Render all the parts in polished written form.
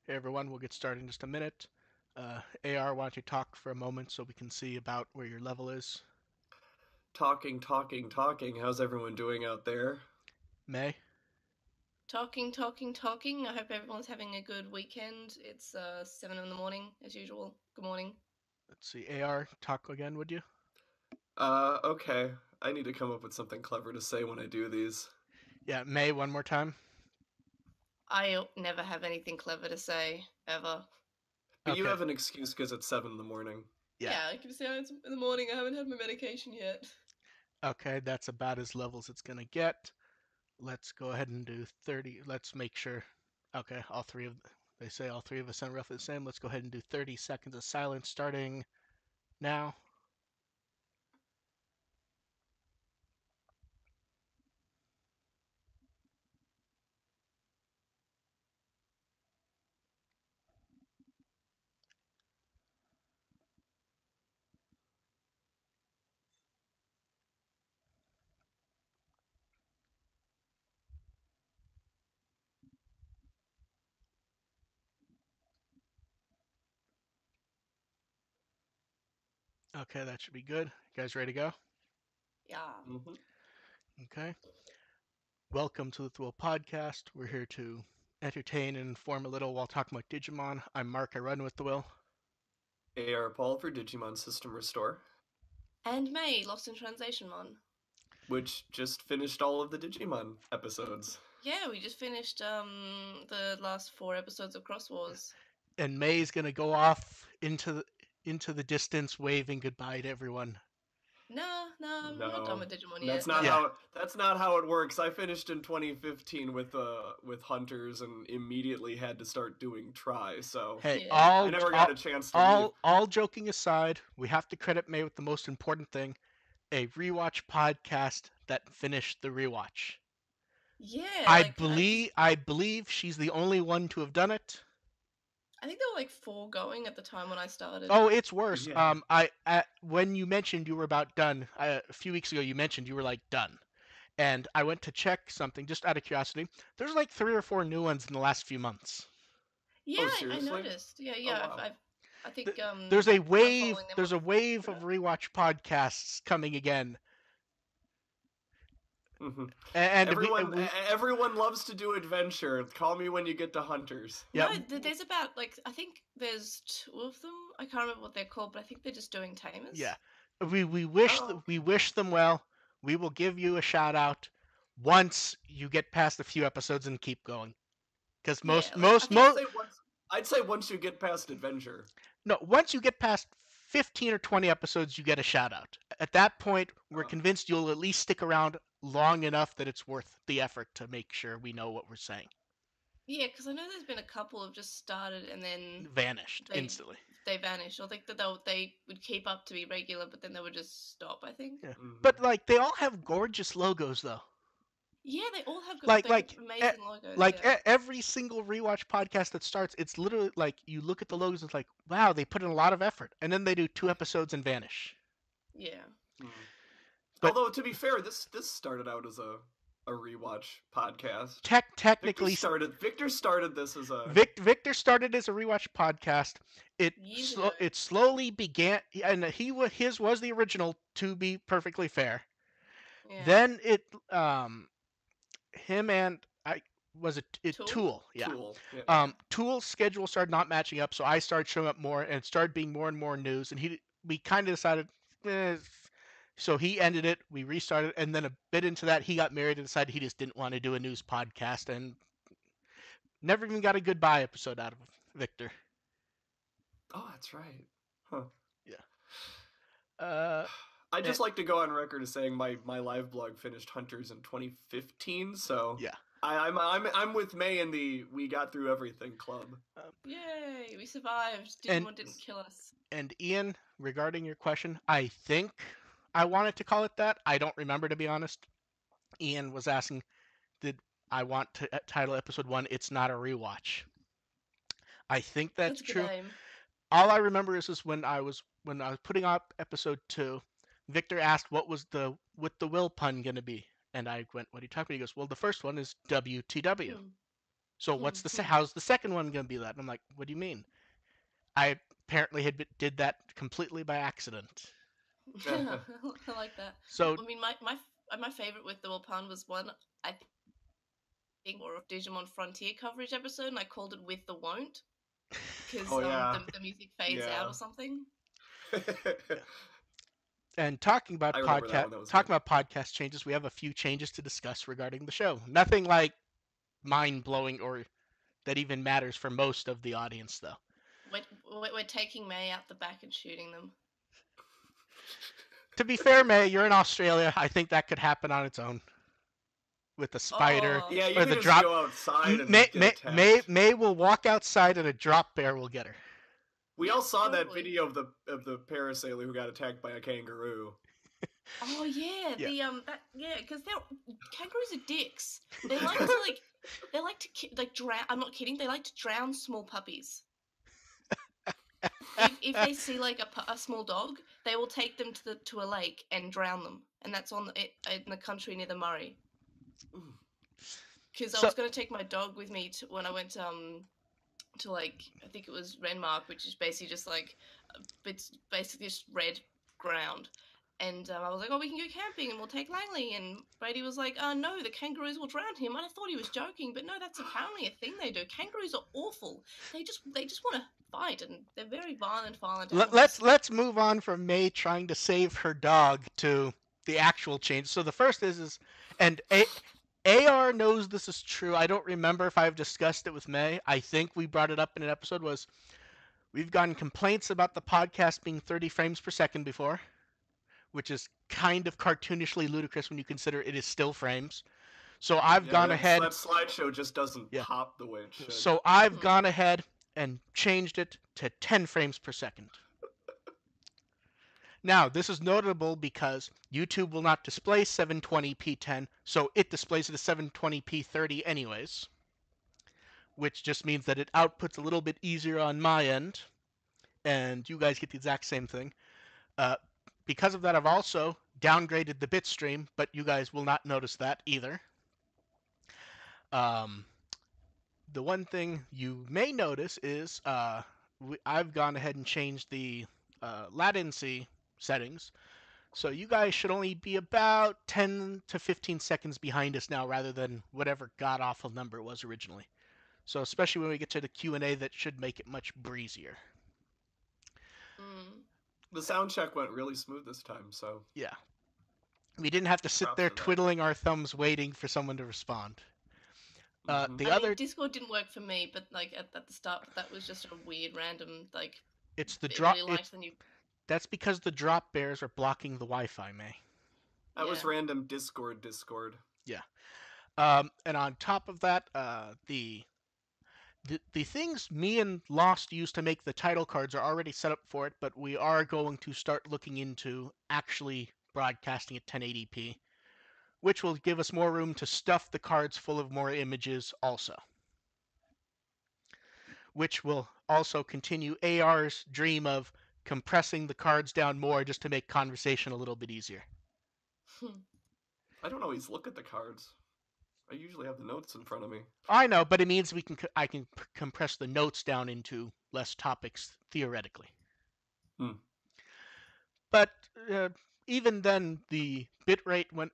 Hey everyone, we'll get started in just a minute. AR, why don't you talk for a moment so we can see about where your level is? Talking, talking, talking. How's everyone doing out there? May? Talking, talking, talking. I hope everyone's having a good weekend. It's 7 in the morning, as usual. Good morning. Let's see. AR, talk again, would you? Okay. I need to come up with something clever to say when I do these. Yeah, May, one more time. I never have anything clever to say, ever. But you Okay. have an excuse because it's 7 in the morning. Yeah. Yeah, I can say it's in the morning. I haven't had my medication yet. Okay, that's about as level as it's gonna get. Let's go ahead and do 30. Let's make sure. Okay, they say all three of us sound roughly the same. Let's go ahead and do 30 seconds of silence starting now. Okay, that should be good. You guys ready to go? Yeah. Mm-hmm. Okay. Welcome to the Thrill Podcast. We're here to entertain and inform a little while talking about Digimon. I'm Mark. I run with the Will. AR Paul for Digimon System Restore, And May, Lost in Translation Mon. which just finished all of the Digimon episodes. Yeah, we just finished the last 4 episodes of Cross Wars. And May's gonna go off into the distance, waving goodbye to everyone. No, I'm not done No, with Digimon that's yet. not Yeah. No. how it works. I finished in 2015 with Hunters and immediately had to start doing Try, so Hey, Yeah. I never got a chance to leave. all joking aside, we have to credit May with the most important thing: a rewatch podcast that finished the rewatch. Yeah, I like believe I believe she's the only one to have done it. I think there were like 4 going at the time when I started. Oh, it's worse. Yeah. When you mentioned you were about done a few weeks ago, you mentioned you were like done, and I went to check something just out of curiosity. There's like 3 or 4 new ones in the last few months. Yeah, Oh, I seriously? noticed. Yeah, Oh, yeah. wow. I think There's a I'm wave. following them There's on. a wave Twitter. of rewatch podcasts coming again, Hmm. and Everyone, everyone loves to do adventure. Call me when you get to Hunters. yeah, No, there's about like I think there's 2 of them. I can't remember what they're called, but I think they're just doing yeah. tamers. Oh, We okay. wish them well. We will give you a shout out once you get past a few episodes and keep going. Because Yeah, like I think I'd say once you get past adventure. no, once you get past 15 or 20 episodes, you get a shout out. At that point, we're Uh, convinced you'll at least stick around long enough that it's worth the effort to make sure we know what we're saying. yeah, because I know there's been a couple have just started and then Vanished they instantly. they vanished. I think that they would keep up to be regular, but then they would just stop. I think. Yeah. mhm. But like they all have gorgeous logos though. Yeah, they all have Like they have like e- amazing logos. Yeah. every single rewatch podcast that starts, it's literally like you look at the logos and it's like, wow, they put in a lot of effort, and then they do 2 episodes and vanish. Yeah. Hmm. But Although to be fair, this started out as a rewatch podcast. technically, Victor started this as a Victor started as a rewatch podcast. Years ago. It slowly began, and his was the original. To be perfectly fair, Yeah. then him and I was it Tool. Tool, yeah. tool. Yeah. Yeah. Tool's schedule started not matching up, so I started showing up more, and it started being more and more news. And we kind of decided, eh, so he ended it. We restarted, and then a bit into that, he got married and decided he just didn't want to do a news podcast, and never even got a goodbye episode out of Victor. Oh, that's right. Huh. Yeah. Uh, I eh, just like to go on record as saying my live blog finished Hunters in 2015, so yeah. I'm with May in the we got through everything club. Um, Yay! We survived. and Digimon didn't kill us. Ian, regarding your question, I think I wanted to call it that. I don't remember, to be honest. Ian was asking, did I want to title episode 1 "It's Not a Rewatch"? I think that's That's a good true. name. All I remember is when I was putting up episode 2. Victor asked what was the Will pun gonna be, and I went, "What are you talking about?" He goes, "Well, the first one is WTW." Hmm. So how's the second one going to be that? And I'm like, what do you mean? I apparently did that completely by accident. I like that. So I mean, my favorite with the Wapan was one I think or of Digimon Frontier coverage episode, and I called it "With the Won't" because Oh yeah, the music fades yeah. out or something. yeah. And talking about I remember that one. That was good. podcast changes, we have a few changes to discuss regarding the show. Nothing like mind blowing or that even matters for most of the audience, though. We're taking May out the back and shooting them. To be fair, May, you're in Australia. I think that could happen on its own with the spider Oh. Yeah, you or can the just drop. go outside and get attacked. May will walk outside and a drop bear will get her. We Yep, all saw that totally. video of the parasailer who got attacked by a kangaroo. Oh yeah, Yeah. because kangaroos are dicks. They like to drown. I'm not kidding. They like to drown small puppies. If they see like a small dog, they will take them to a lake and drown them, and that's in the country near the Murray. Because I So was going to take my dog with me when I went to like I think it was Renmark, which is basically just like it's basically just red ground. And I was like, oh, we can go camping and we'll take Langley. And Brady was like, no, the kangaroos will drown him. And I thought he was joking, but no, that's apparently a thing they do. Kangaroos are awful. They just want to fight, and they're very violent animals. let's move on from May trying to save her dog to the actual change. So the first is and AR knows this is true. I don't remember if I've discussed it with May. I think we brought it up in an episode. We've gotten complaints about the podcast being 30 frames per second before, which is kind of cartoonishly ludicrous when you consider it is still frames. So I've Yeah, gone ahead. that slideshow just doesn't Yeah. pop the way it should. So I've gone ahead and changed it to 10 frames per second. Now, this is notable because YouTube will not display 720p 10, so it displays it as 720p 30 anyways, which just means that it outputs a little bit easier on my end, and you guys get the exact same thing. Because of that, I've also downgraded the bitstream, but you guys will not notice that either. The one thing you may notice is I've gone ahead and changed the latency settings. So you guys should only be about 10 to 15 seconds behind us now rather than whatever god-awful number it was originally. So especially when we get to the Q&A, that should make it much breezier. The sound check went really smooth this time, so... Yeah. We didn't have to sit there twiddling our thumbs waiting for someone to respond. Discord didn't work for me, but like at the start, that was just a weird random like. It's the drop. Really liked the new... That's because the drop bears are blocking the Wi-Fi, May. That was random Discord. Yeah. And on top of that, the things me and Lost used to make the title cards are already set up for it, but we are going to start looking into actually broadcasting at 1080p, which will give us more room to stuff the cards full of more images also. Which will also continue AR's dream of compressing the cards down more just to make conversation a little bit easier. I don't always look at the cards. I usually have the notes in front of me. I know, but it means I can compress the notes down into less topics theoretically. But even then, the bitrate when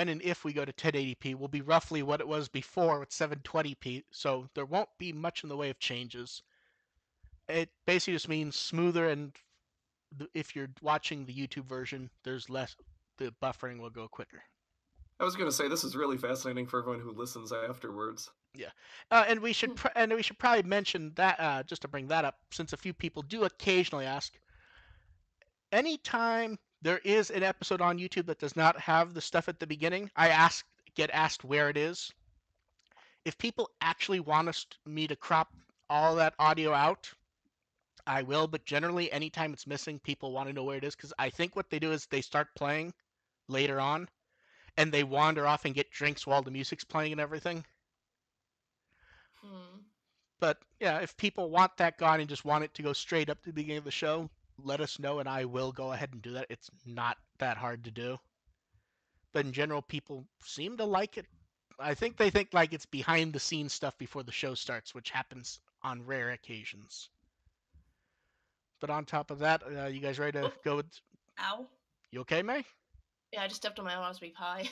and if we go to 1080p will be roughly what it was before with 720p, so there won't be much in the way of changes. It basically just means smoother, and if you're watching the YouTube version, there's less. The buffering will go quicker. I was going to say this is really fascinating for everyone who listens afterwards. Yeah, and we should probably mention that just to bring that up, since a few people do occasionally ask. Anytime there is an episode on YouTube that does not have the stuff at the beginning, I get asked where it is. If people actually want me to crop all that audio out, I will, but generally anytime it's missing, people want to know where it is, because I think what they do is they start playing later on, and they wander off and get drinks while the music's playing and everything. But yeah, if people want that gone and just want it to go straight up to the beginning of the show, let us know and I will go ahead and do that. It's not that hard to do. But in general, people seem to like it I think they think like it's behind the scenes stuff before the show starts, which happens on rare occasions. But on top of that, you guys ready to Oh, go with? ow. You okay, May? Yeah, I just stepped on my Raspberry Pi.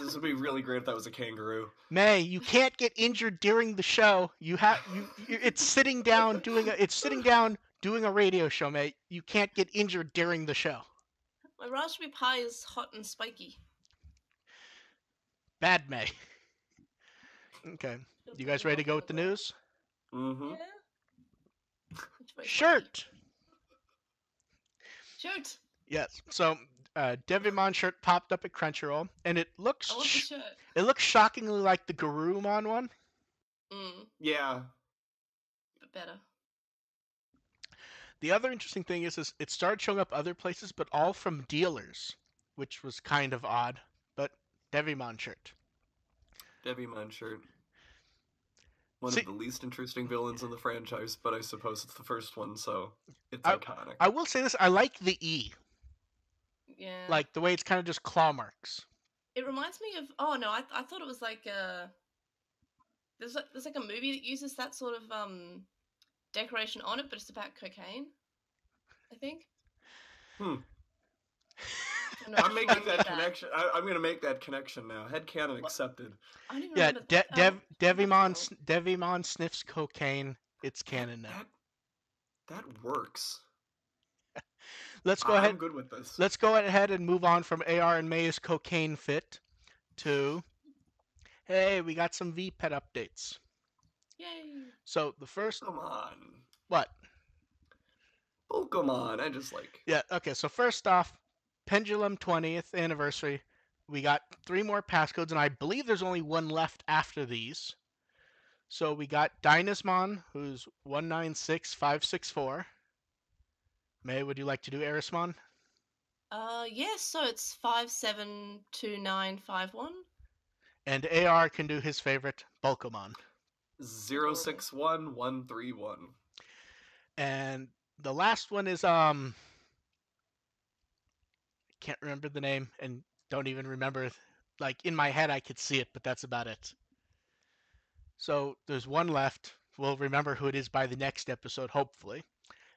This would be really great if that was a kangaroo. May, you can't get injured during the show. It's sitting down doing a radio show, May. You can't get injured during the show. My Raspberry Pi is hot and spiky. Bad May. Okay. You guys ready to go with the news? Mm-hmm. Yeah. It's very Shirt. spiky. Shirt. Yes. So, Digimon Shirt popped up at Crunchyroll, and it I love the shirt. looks shockingly like the Garurumon one. Yeah. But better. The other interesting thing is it started showing up other places, but all from dealers, which was kind of odd. But Digimon Shirt. Digimon Shirt. One of the least interesting villains in the franchise, but I suppose it's the first one, so it's iconic. I will say this: I like the E. Yeah. Like the way it's kind of just claw marks. It reminds me of. Oh no, I thought it was like there's like a movie that uses that sort of decoration on it, but it's about cocaine. I think. I'm making that connection. I'm going to make that connection now. Headcanon accepted. I don't even yeah, remember. Digimon sniffs cocaine. It's canon now. That works. Let's go ahead. I'm good with this. Let's go ahead and move on from AR and May's cocaine fit to, hey, we got some VPET updates. Yay! So the first. Pokemon. What? Pokemon. I just like. Yeah. Okay. So first off, Pendulum 20th anniversary. We got 3 more passcodes, and I believe there's only one left after these. So we got Dynasmon, who's 196564. May, would you like to do Erismon? Yes, so it's 572951. And AR can do his favorite, Bulkomon. 061131. And the last one is can't remember the name and don't even remember, like in my head I could see it, but that's about it. So there's one left. We'll remember who it is by the next episode, hopefully.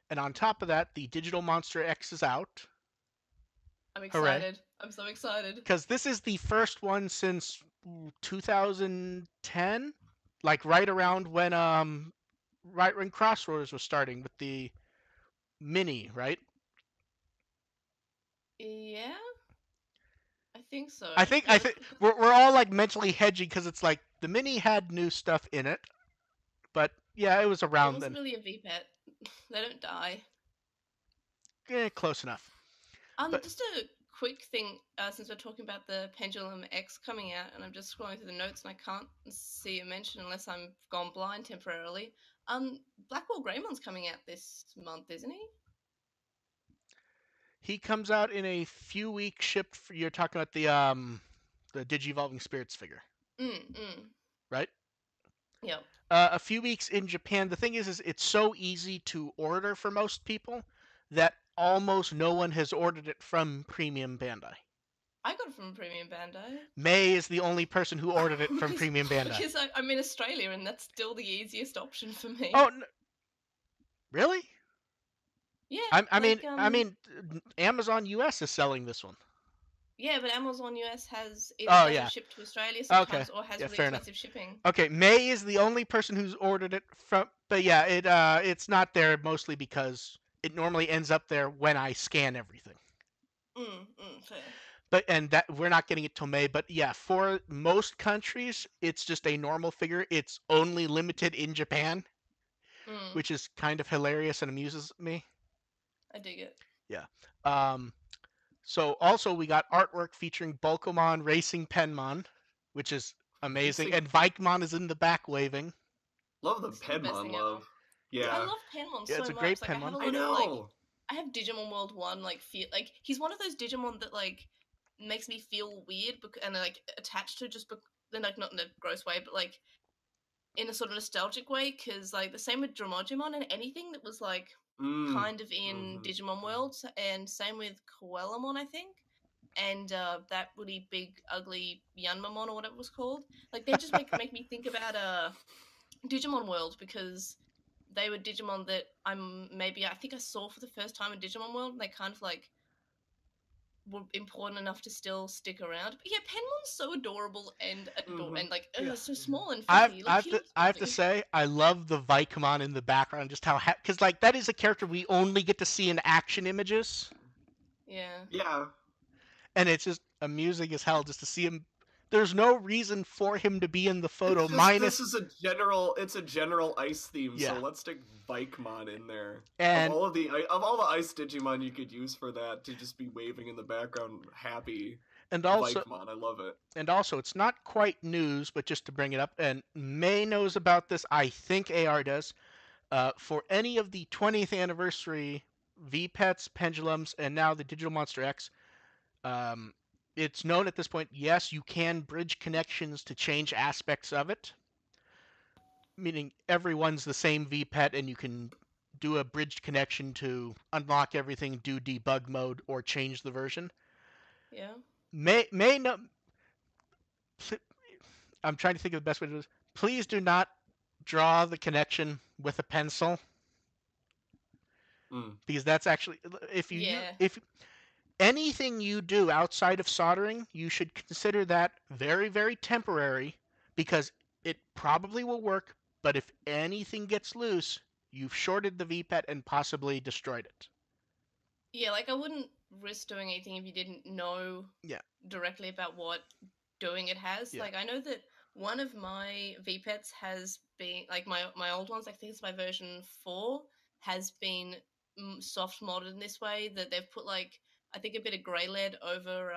And on top of that, the Digital Monster X is out. I'm excited. Hooray. I'm so excited. Because this is the first one since 2010, like right around when Crossroads was starting with the mini, right? Yeah, I think so. I think we're all like mentally hedging because it's like the mini had new stuff in it, but yeah, it was around then. It wasn't really a VPET. They don't die. Close enough. Just a quick thing, since we're talking about the Pendulum X coming out, and I'm just scrolling through the notes and I can't see a mention unless I'm gone blind temporarily. Blackwall Greymon's coming out this month, isn't he? He comes out in a few weeks. Shipped. You're talking about the Digivolving Spirits figure, right? Yeah. A few weeks in Japan. The thing is it's so easy to order for most people that almost no one has ordered it from Premium Bandai. I got it from Premium Bandai. May is the only person who ordered it from Premium Bandai. Because I'm in Australia and that's still the easiest option for me. Oh, really? Yeah. I mean, Amazon US is selling this one. Yeah, but Amazon US has either ship to Australia sometimes or has really expensive shipping. Okay, May is the only person who's ordered it from, but yeah, it's not there mostly because it normally ends up there when I scan everything. Fair. But that we're not getting it till May. But yeah, for most countries, it's just a normal figure. It's only limited in Japan, which is kind of hilarious and amuses me. I dig it. Yeah. So also we got artwork featuring Bulkomon racing Penmon, which is amazing, and Vikemon is in the back waving. Love the Penmon love. Yeah. I love Penmon so much. It's a great Penmon. I know. I have Digimon World 1, feel he's one of those Digimon that makes me feel weird and attached to just not in a gross way, but in a sort of nostalgic way, because the same with Dramogimon and anything that was kind of in Digimon World, and same with Coelamon, I think. and that really big, ugly Yanmamon or whatever it was called. Like they just make me think about Digimon World, because they were Digimon that I think I saw for the first time in Digimon World. And they kind of like were important enough to still stick around. But yeah, Penmon's so adorable and and like Yeah. so small and I have, fluffy. I Like have he to looks I have to fluffy. say I love the Vicomon in the background, just how because like that is a character we only get to see in action images, Yeah. Yeah, and it's just amusing as hell just to see him. There's no reason for him to be in the photo, it's just minus this is a general ice theme, so yeah, let's stick Vikemon in there. and Of all the ice Digimon you could use for that to just be waving in the background, happy and also Vikemon, I love it. and also it's not quite news, but just to bring it up, and May knows about this. I think AR does. For any of the 20th anniversary VPETs, Pendulums, and now the Digital Monster X, um, it's known at this point, yes, you can bridge connections to change aspects of it, meaning everyone's the same VPET and you can do a bridged connection to unlock everything, do debug mode, or change the version. Yeah. May no, I'm trying to think of the best way to do this. Please do not draw the connection with a pencil, Mm. because that's actually Yeah. if anything you do outside of soldering, you should consider that very, very temporary, because it probably will work, but if anything gets loose, you've shorted the VPET and possibly destroyed it. Yeah, like I wouldn't risk doing anything if you didn't know Yeah, directly about what doing it has. yeah, Like I know that one of my VPETs has been like my old ones. I think it's my version 4 has been soft modded in this way that they've put like I think a bit of grey lead over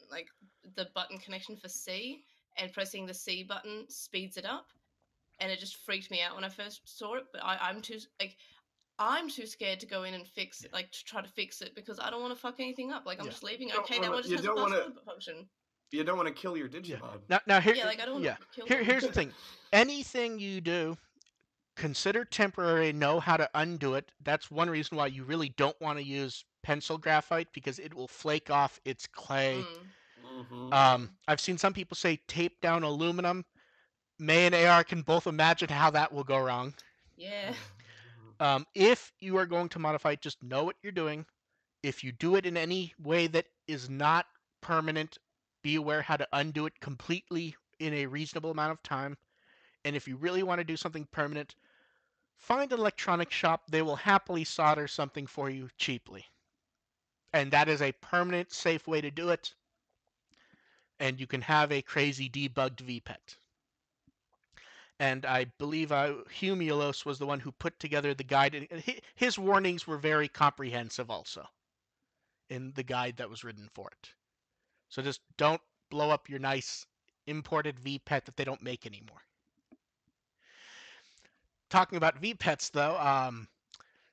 like the button connection for C, and pressing the C button speeds it up. And it just freaked me out when I first saw it. But I'm too scared to go in and fix yeah, it, like to try to fix it, because I don't want to fuck anything up. Like I'm yeah, just leaving. Don't Okay, that wanna, one just has a fast forward function. you don't want to kill your yeah. Digimon. Now here, Yeah, like I don't want yeah, to kill them. here's the thing. Anything you do, consider temporary, know how to undo it. That's one reason why you really don't want to use pencil graphite, because it will flake off its clay. Mm, Mm-hmm. I've seen some people say tape down aluminum. May and AR can both imagine how that will go wrong. yeah, If you are going to modify it, just know what you're doing. If you do it in any way that is not permanent, be aware how to undo it completely in a reasonable amount of time. And if you really want to do something permanent, find an electronics shop. They will happily solder something for you cheaply. And that is a permanent, safe way to do it. And you can have a crazy debugged VPET. And I believe Humilos was the one who put together the guide. And his warnings were very comprehensive also in the guide that was written for it. So just don't blow up your nice imported VPET that they don't make anymore. Talking about VPETs though,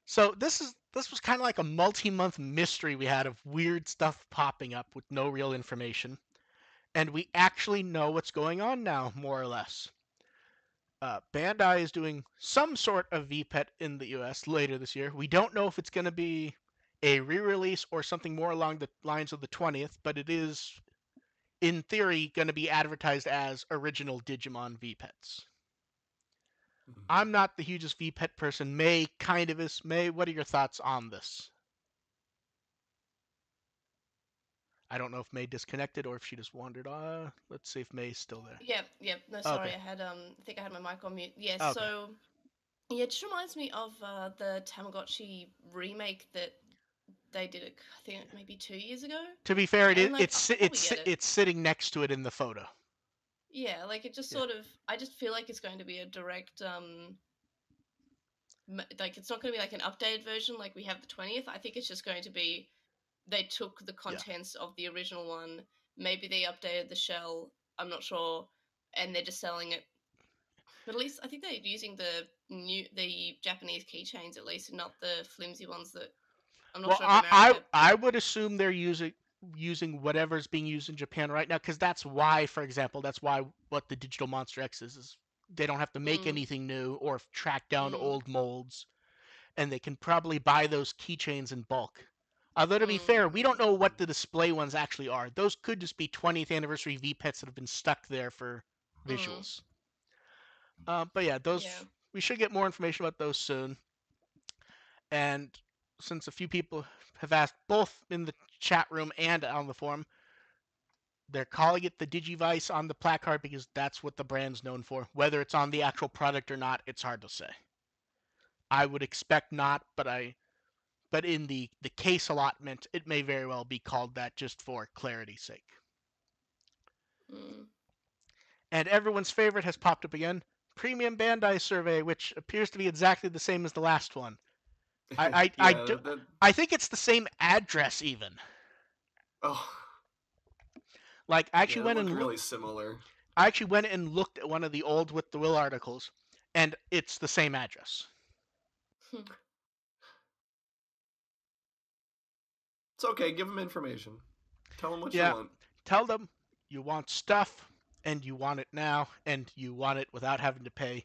so this was kind of like a multi-month mystery we had of weird stuff popping up with no real information, and we actually know what's going on now, more or less. Bandai is doing some sort of VPET in the US later this year. We don't know if it's going to be a re-release or something more along the lines of the 20th, but it is, in theory, going to be advertised as original Digimon VPETs. I'm not the hugest VPET person. May kind of is. May, what are your thoughts on this? I don't know if May disconnected or if she just wandered. Let's see if May's still there. yeah, yeah. No, sorry, Okay. I had I think I had my mic on mute. Yeah, Okay. so yeah, it just reminds me of the Tamagotchi remake that they did. I think maybe 2 years ago, To be fair, and like I probably get it. it's sitting next to it in the photo. Yeah, like it just Yeah. sort of. I just feel like it's going to be a direct like it's not going to be like an updated version like we have the 20th. I think it's just going to be they took the Yeah. contents of the original one, maybe they updated the shell, I'm not sure, and they're just selling it. But at least I think they're using the Japanese keychains at least, and not the flimsy ones that I'm not Well, sure if America. I would assume they're using whatever's being used in Japan right now, because that's why, for example, that's why what the Digital Monster X is they don't have to make Mm, anything new or track down mm, old molds, and they can probably buy those keychains in bulk. Although, to be fair, we don't know what Mm. the display ones actually are. Those could just be 20th anniversary VPETs that have been stuck there for visuals. But yeah, Yeah. we should get more information about those soon. And since a few people have asked both in the chat room and on the forum, they're calling it the Digivice on the placard because that's what the brand's known for. Whether it's on the actual product or not, it's hard to say. I would expect not, but in the case allotment, it may very well be called that just for clarity's sake. Mm. And everyone's favorite has popped up again. Premium Bandai survey, which appears to be exactly the same as the last one. Yeah, I think it's the same address even. oh, Like I yeah, actually it went looked and really similar. I actually went and looked at one of the old With the Will articles, and it's the same address. It's okay. Give them information. Tell them what you Yeah, want. tell them you want stuff, and you want it now, and you want it without having to pay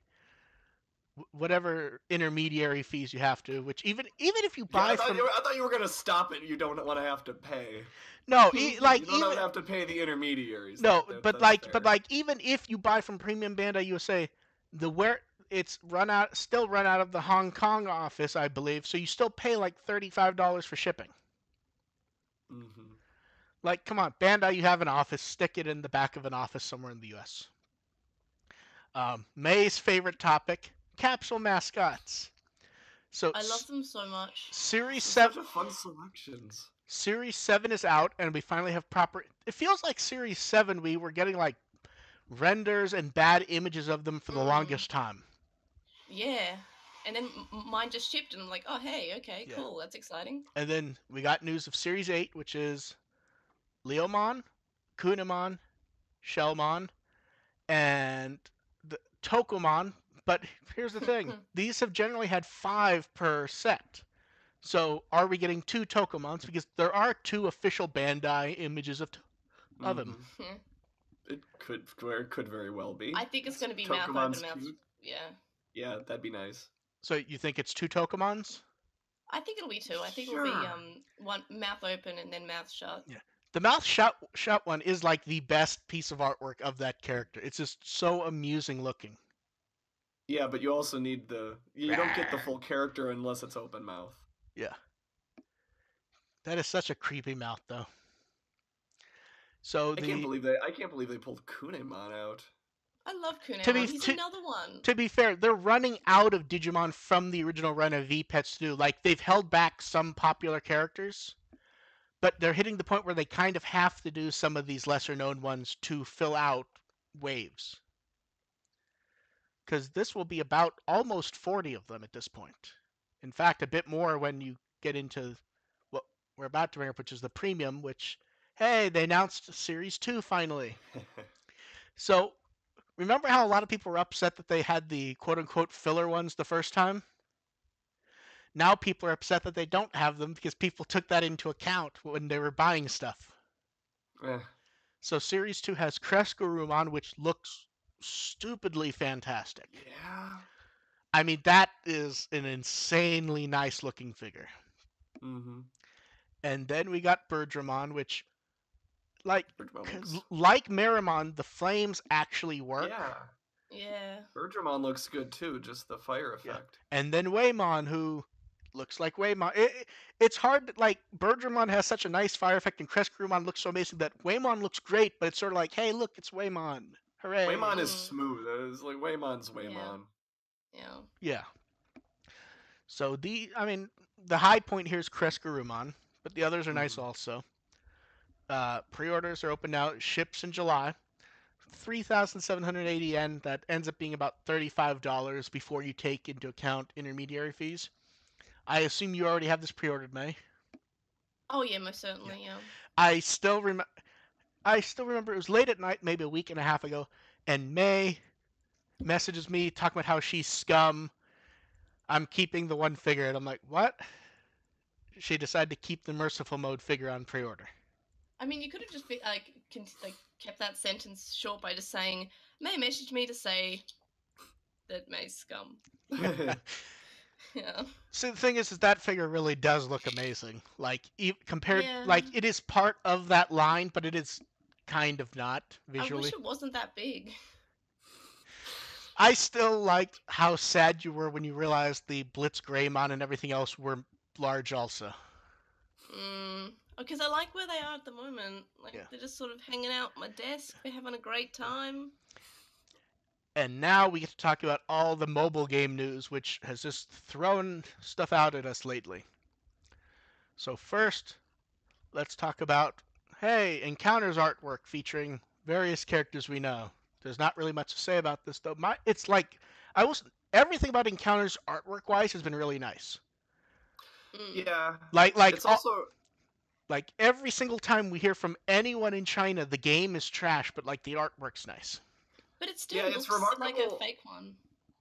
whatever intermediary fees you have to. Which even if you Yeah, buy from I thought you were gonna stop it. You don't want to have to pay. no, like You don't even have to pay the intermediaries. no, That's fair. but like even if you buy from Premium Bandai USA, the where it's still run out of the Hong Kong office, I believe. So you still pay like $35 for shipping. Mm-hmm. Like, come on, Bandai, you have an office. Stick it in the back of an office somewhere in the U.S. May's favorite topic: Capsule Mascots. So I love them so much. Series Such 7. a fun selections. Series 7 is out, and we finally have proper. It feels like Series 7 we were getting like renders and bad images of them for the longest time. Yeah. And then mine just shipped, and I'm like, oh, hey, okay, Yeah. cool, that's exciting. And then we got news of Series 8, which is Leomon, Kunimon, Shellmon, and the Tokomon. But here's the thing: these have generally had 5 per set. So are we getting 2 Tokomons? Because there are 2 official Bandai images of him. It could very well be. I think it's going to be mouth open, mouth. Cute. Yeah. Yeah, that'd be nice. So you think it's 2 Tokomons? I think it'll be 2. I think it'll be one mouth open and then mouth shut. Yeah. The mouth shut one is like the best piece of artwork of that character. It's just so amusing looking. Yeah, but you also need you don't get the full character unless it's open mouth. Yeah. That is such a creepy mouth, though. So I can't believe they pulled Kunemon out. I love Kunemon. He's another one. To be fair, they're running out of Digimon from the original run of VPETs too. Like, they've held back some popular characters, but they're hitting the point where they kind of have to do some of these lesser-known ones to fill out waves. Because this will be about almost 40 of them at this point. In fact, a bit more when you get into what we're about to bring up, which is the premium, which, hey, they announced Series 2 finally. So, remember how a lot of people were upset that they had the quote-unquote filler ones the first time? Now people are upset that they don't have them because people took that into account when they were buying stuff. So Series 2 has Kreskurumon, which looks stupidly fantastic. Yeah. I mean, that is an insanely nice looking figure. Mm-hmm. And then we got Birdramon, which, like looks... Meramon, the flames actually work. Yeah. Birdramon looks good too, just the fire effect. Yeah. And then Waymon, who looks like Waymon. It's hard, like, Birdramon has such a nice fire effect, and Kreskurumon looks so amazing that Waymon looks great, but it's sort of like, hey, look, it's Waymon. Hooray. Waymon is smooth. It's like Waymon's Waymon. Yeah. So the high point here is Kreskurumon, but the others are nice also. Pre-orders are open now. It ships in July. 3,780 yen. That ends up being about $35 before you take into account intermediary fees. I assume you already have this pre-ordered, May. Oh yeah, most certainly. Yeah. I still remember it was late at night, maybe a week and a half ago, and May messages me talking about how she's scum. I'm keeping the one figure, and I'm like, what? She decided to keep the merciful mode figure on pre-order. I mean, you could have just kept that sentence short by just saying, May messaged me to say that May's scum. Yeah. So the thing is that figure really does look amazing. Like compared, Yeah. like it is part of that line, but it is kind of not I wish visually. it wasn't that big. I still liked how sad you were when you realized the Blitz Greymon and everything else were large also. Because I like where they are at the moment. Like, Yeah. they're just sort of hanging out at my desk. They're having a great time. And now we get to talk about all the mobile game news, which has just thrown stuff out at us lately. So first, let's talk about, hey, Encounters artwork featuring various characters we know. There's not really much to say about this though. It's like everything about Encounters artwork wise has been really nice. Yeah. Like It's also like every single time we hear from anyone in China, the game is trash, but like the artwork's nice. But it still looks like a fake one.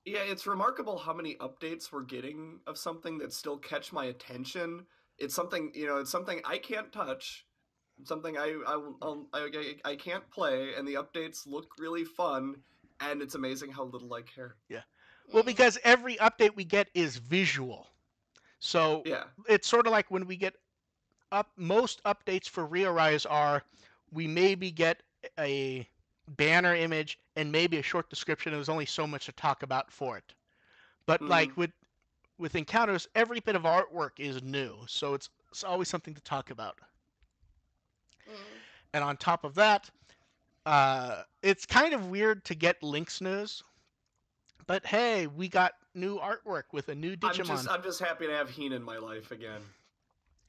Yeah, it's remarkable how many updates we're getting of something that still catch my attention. It's something, it's something I can't touch, something I can't play, and the updates look really fun, and it's amazing how little I care. Yeah. Well, because every update we get is visual. So yeah, it's sort of like when we get most updates for Rearise are we maybe get a banner image and maybe a short description, and there's only so much to talk about for it. But like with Encounters, every bit of artwork is new, so it's always something to talk about. And on top of that, it's kind of weird to get Link's news, but hey, we got new artwork with a new Digimon. I'm just happy to have Heen in my life again.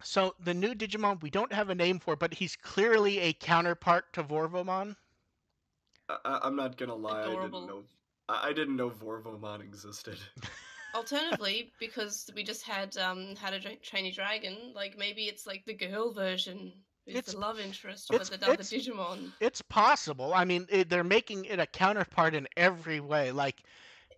So the new Digimon we don't have a name for, but he's clearly a counterpart to Vorvomon. I'm not gonna lie, Adorable. I didn't know Vorvomon existed. Alternatively, because we just had How to Train Your Dragon, like maybe it's like the girl version. It's the love interest for the Digimon. It's possible. I mean, they're making it a counterpart in every way. Like,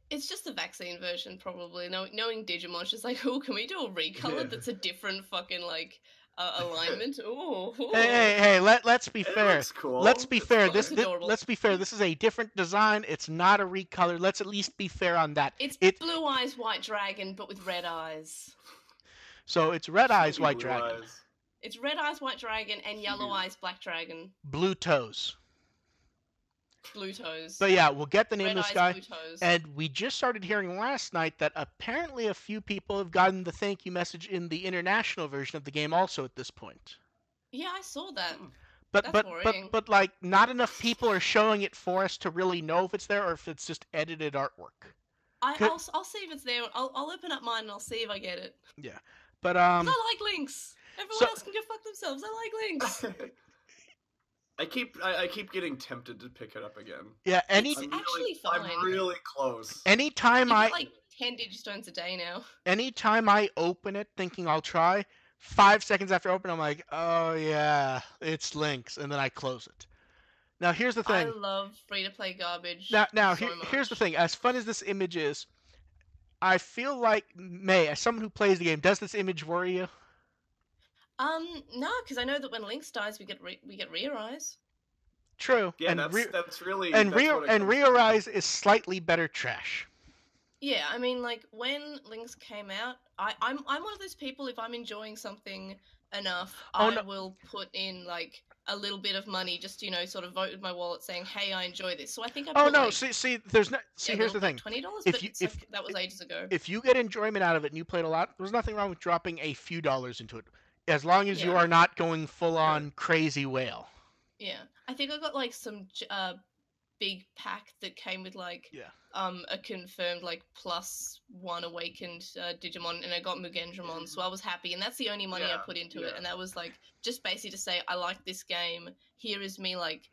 it's just the vaccine version, probably. Knowing Digimon, it's just like, oh, can we do a recolor that's a different fucking like alignment? Oh, hey, let's be fair. Looks cool. Let's be fair. Cool. Let's be fair. This is a different design. It's not a recolor. Let's at least be fair on that. It's Blue Eyes White Dragon, but with red eyes. So it's Red Eyes White Dragon. It's Red Eyes White Dragon and Yellow Eyes Black Dragon. Blue Toes. Blue Toes. But yeah, we'll get the name of this guy. Blue Toes. And we just started hearing last night that apparently a few people have gotten the thank you message in the international version of the game also at this point. Yeah, I saw that. But like not enough people are showing it for us to really know if it's there or if it's just edited artwork. I'll see if it's there. I'll open up mine and I'll see if I get it. Yeah. But I like Lynx. Everyone else can go fuck themselves. I like Lynx. I keep getting tempted to pick it up again. Yeah, it's actually fine. I'm really close. Anytime you get like 10 digistones a day now. Anytime I open it thinking I'll try, 5 seconds after open, I'm like, oh yeah, it's Lynx, and then I close it. Now here's the thing. I love free-to-play garbage. Here's the thing. As fun as this image is, I feel like May, as someone who plays the game, does this image worry you? No, because I know that when Lynx dies, we get Rear Eyes. True. Yeah, that's really Rear Eyes is slightly better trash. Yeah, I mean, like when Lynx came out, I'm one of those people. If I'm enjoying something enough, I will put in like a little bit of money, just sort of vote with my wallet, saying, "Hey, I enjoy this." So I think I. Here's the thing. $20, but that was ages ago. If you get enjoyment out of it and you played a lot, there's nothing wrong with dropping a few dollars into it, as long as you are not going full on crazy whale. Yeah, I think I got like some big pack that came with like a confirmed like +1 awakened Digimon, and I got Mugendramon, so I was happy, and that's the only money I put into it, and that was like just basically to say I like this game. Here is me like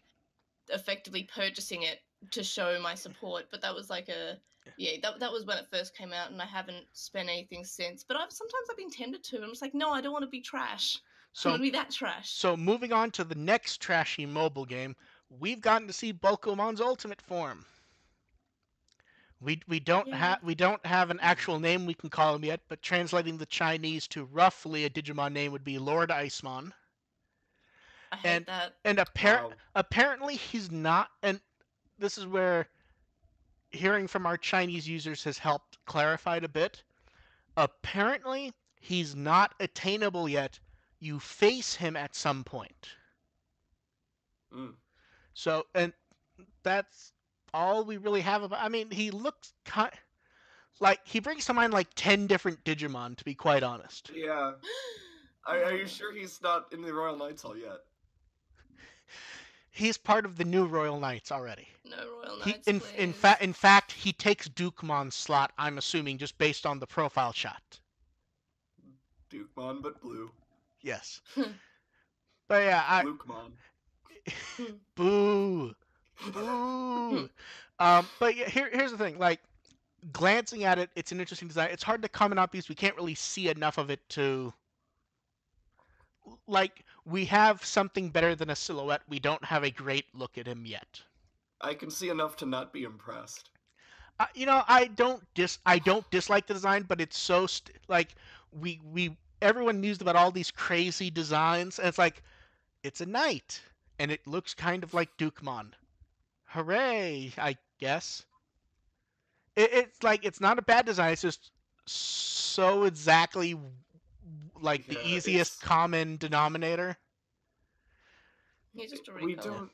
effectively purchasing it to show my support, but that was like that was when it first came out, and I haven't spent anything since. But sometimes I've been tempted to. I'm just like, no, I don't want to be trash. I want to be that trash. So moving on to the next trashy mobile game, we've gotten to see Bulkomon's ultimate form. We don't have an actual name we can call him yet, but translating the Chinese to roughly a Digimon name would be Lord Icemon. I hate that. And apparently he's not, and this is where hearing from our Chinese users has helped clarify it a bit. Apparently, he's not attainable yet. You face him at some point. Mm. So, and that's all we really have about. I mean, he looks like he brings to mind like 10 different Digimon, to be quite honest. Yeah. Are you sure he's not in the Royal Knights Hall yet? He's part of the new Royal Knights already. No Royal He, Knights, please. in fact, he takes Dukemon's slot. I'm assuming just based on the profile shot. Dukemon, but blue. Yes. But yeah, Lukemon. boo, boo. But yeah, here's the thing. Like, glancing at it, it's an interesting design. It's hard to comment on because we can't really see enough of it to. Like, we have something better than a silhouette. We don't have a great look at him yet. I can see enough to not be impressed. I don't dislike the design, but it's so like everyone mused about all these crazy designs, and it's like it's a knight, and it looks kind of like Dukemon. Hooray! I guess it's like it's not a bad design. It's just so exactly like the easiest common denominator. He's just a We recolor.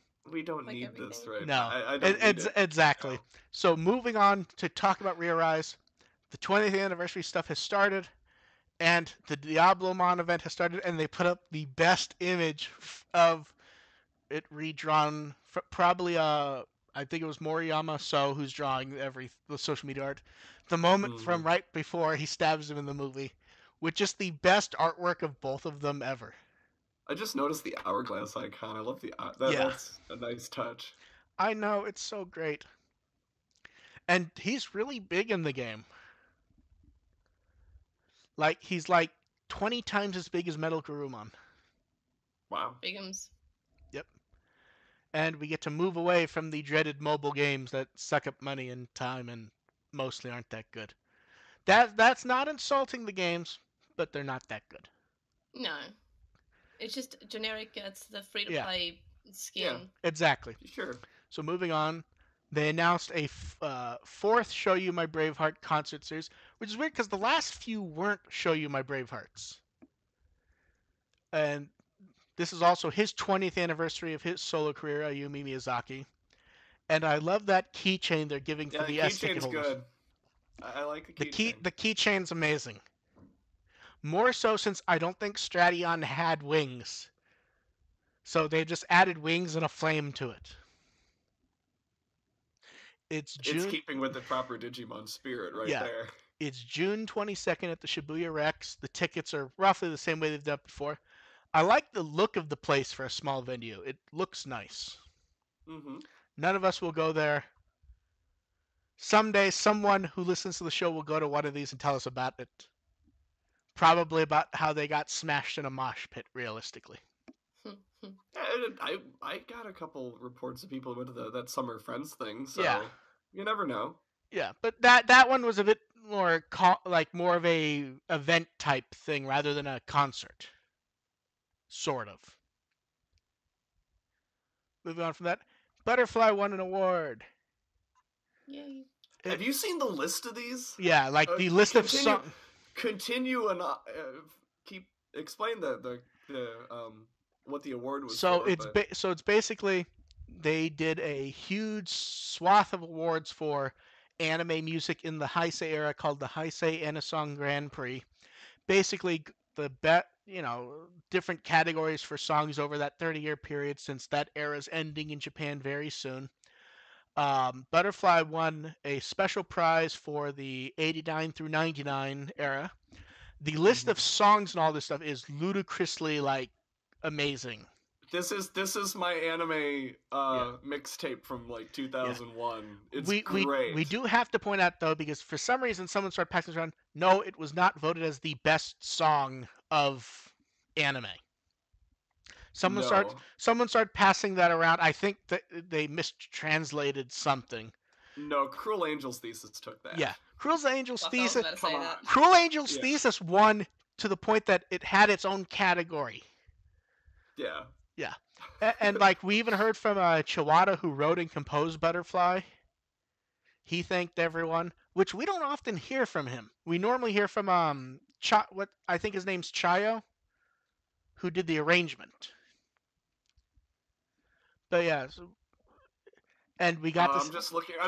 don't Like need everything. this, right? No, I don't need it. exactly. No. So moving on to talk about Rearise, the 20th anniversary stuff has started, and the Diablomon event has started, and they put up the best image of it redrawn. Probably I think it was Moriyama So who's drawing the social media art. The moment from right before he stabs him in the movie, with just the best artwork of both of them ever. I just noticed the hourglass icon. I love the Yeah. That's a nice touch. I know, it's so great. And he's really big in the game. Like, he's like 20 times as big as Metal Garurumon. Wow. Bigums. Yep. And we get to move away from the dreaded mobile games that suck up money and time and mostly aren't that good. That's not insulting the games, but they're not that good. No. It's just generic. It's the free-to-play skin. Yeah. Exactly. Sure. So moving on, they announced a fourth Show You My Braveheart concert series, which is weird because the last few weren't Show You My Bravehearts. And this is also his 20th anniversary of his solo career, Ayumi Miyazaki. And I love that keychain they're giving for the S ticket holders. Good. I like the keychain. The keychain's amazing. More so since I don't think Stradion had wings. So they just added wings and a flame to it. It's keeping with the proper Digimon spirit there. It's June 22nd at the Shibuya Rex. The tickets are roughly the same way they've done before. I like the look of the place for a small venue. It looks nice. Mm-hmm. None of us will go there. Someday, someone who listens to the show will go to one of these and tell us about it. Probably about how they got smashed in a mosh pit, realistically. I got a couple reports of people who went to that Summer Friends thing, so Yeah. You never know. Yeah, but that one was a bit more more of a event type thing rather than a concert. Sort of. Moving on from that, Butterfly won an award. Yay. Have you seen the list of these? Yeah, like the list of songs. Continue and explain the what the award was. So it's basically they did a huge swath of awards for anime music in the Heisei era called the Heisei Anisong Grand Prix. Basically, the different categories for songs over that 30-year period since that era's ending in Japan very soon. Butterfly won a special prize for the 89 through 99 era. The list of songs and all this stuff is ludicrously amazing. This is my anime mixtape from 2001. Yeah. It's great. We do have to point out though, because for some reason someone started passing this around. No, it was not voted as the best song of anime. Someone started passing that around. I think that they mistranslated something. No, Cruel Angel's Thesis took that. Yeah, Cruel Angel's Thesis. Come on. Cruel Angel's Thesis won to the point that it had its own category. Yeah. Yeah, and we even heard from Chiwata, who wrote and composed Butterfly. He thanked everyone. which we don't often hear from him. We normally hear from what I think his name's Chayo, who did the arrangement. But yeah, and we got this. I'm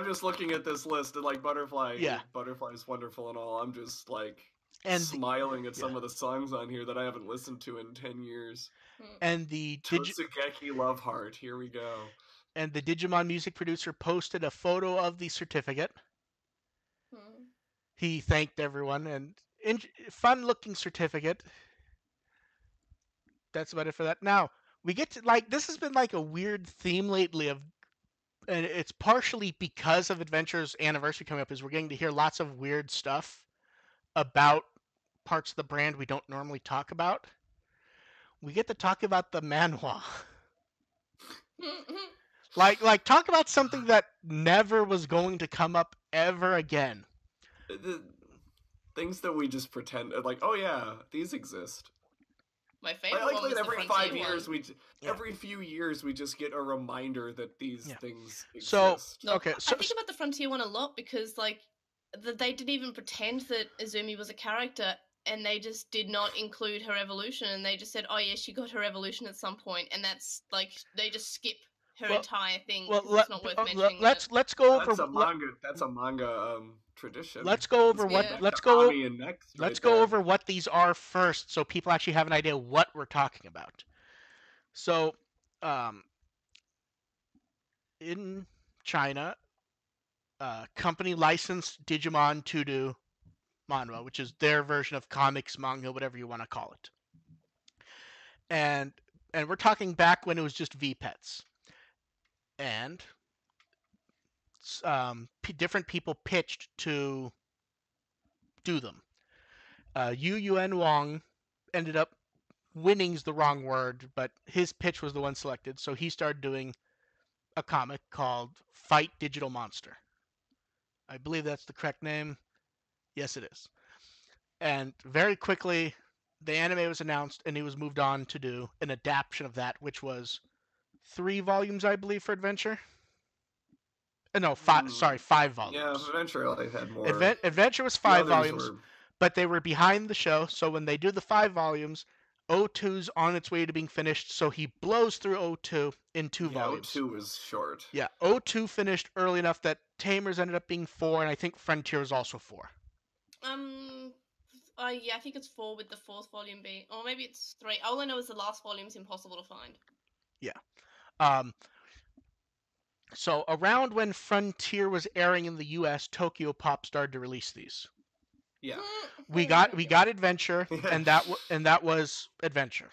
just looking at this list, and like Yeah, Butterfly's wonderful and all. I'm just like and smiling at yeah, some of the songs on here that I haven't listened to in 10 years. and the Totsugeki Love Heart. Here we go. and the Digimon music producer posted a photo of the certificate. He thanked everyone, and fun-looking certificate. That's about it for that. Now we get to like this has been like a weird theme lately of, and it's partially because of Adventure's anniversary coming up. Is we're getting to hear lots of weird stuff about parts of the brand we don't normally talk about. We get to talk about the manhua. like talk about something that never was going to come up ever again. The things that we just pretend like, oh yeah, these exist. My favorite like one was every the 5 years one. every few years we just get a reminder that these things exist. So No, okay, I think about the Frontier one a lot because like they didn't even pretend that Azumi was a character, and they just did not include her evolution, and they just said, oh yeah, she got her evolution at some point, and that's like they just skip her entire thing because it's not worth mentioning. Let's go over that's a manga tradition. Let's go over let's go over what these are first, so people actually have an idea what we're talking about. So, in China, company licensed Digimon to do manhwa, which is their version of comics, manga, whatever you want to call it. And we're talking back when it was just VPETs, and different people pitched to do them. Yuen Wong ended up winning's the wrong word, but his pitch was the one selected, so he started doing a comic called Fight Digital Monster. I believe that's the correct name. Yes, it is. And very quickly, the anime was announced, and he was moved on to do an adaptation of that, which was 3 volumes, I believe, for Adventure. No, 5. Sorry, 5 volumes. Yeah, Adventure like had more. Adventure was 5 volumes, but they were behind the show. So when they do the 5 volumes, O2's on its way to being finished. So he blows through O2 in 2 volumes. O2 was short. Yeah, O2 finished early enough that Tamers ended up being 4, and I think Frontier was also 4. Yeah, I think it's 4 with the 4th volume being, or maybe it's 3. All I know is the last volume's impossible to find. Yeah. So around when Frontier was airing in the U.S., Tokyo Pop started to release these. Yeah. We got Adventure, and that was Adventure.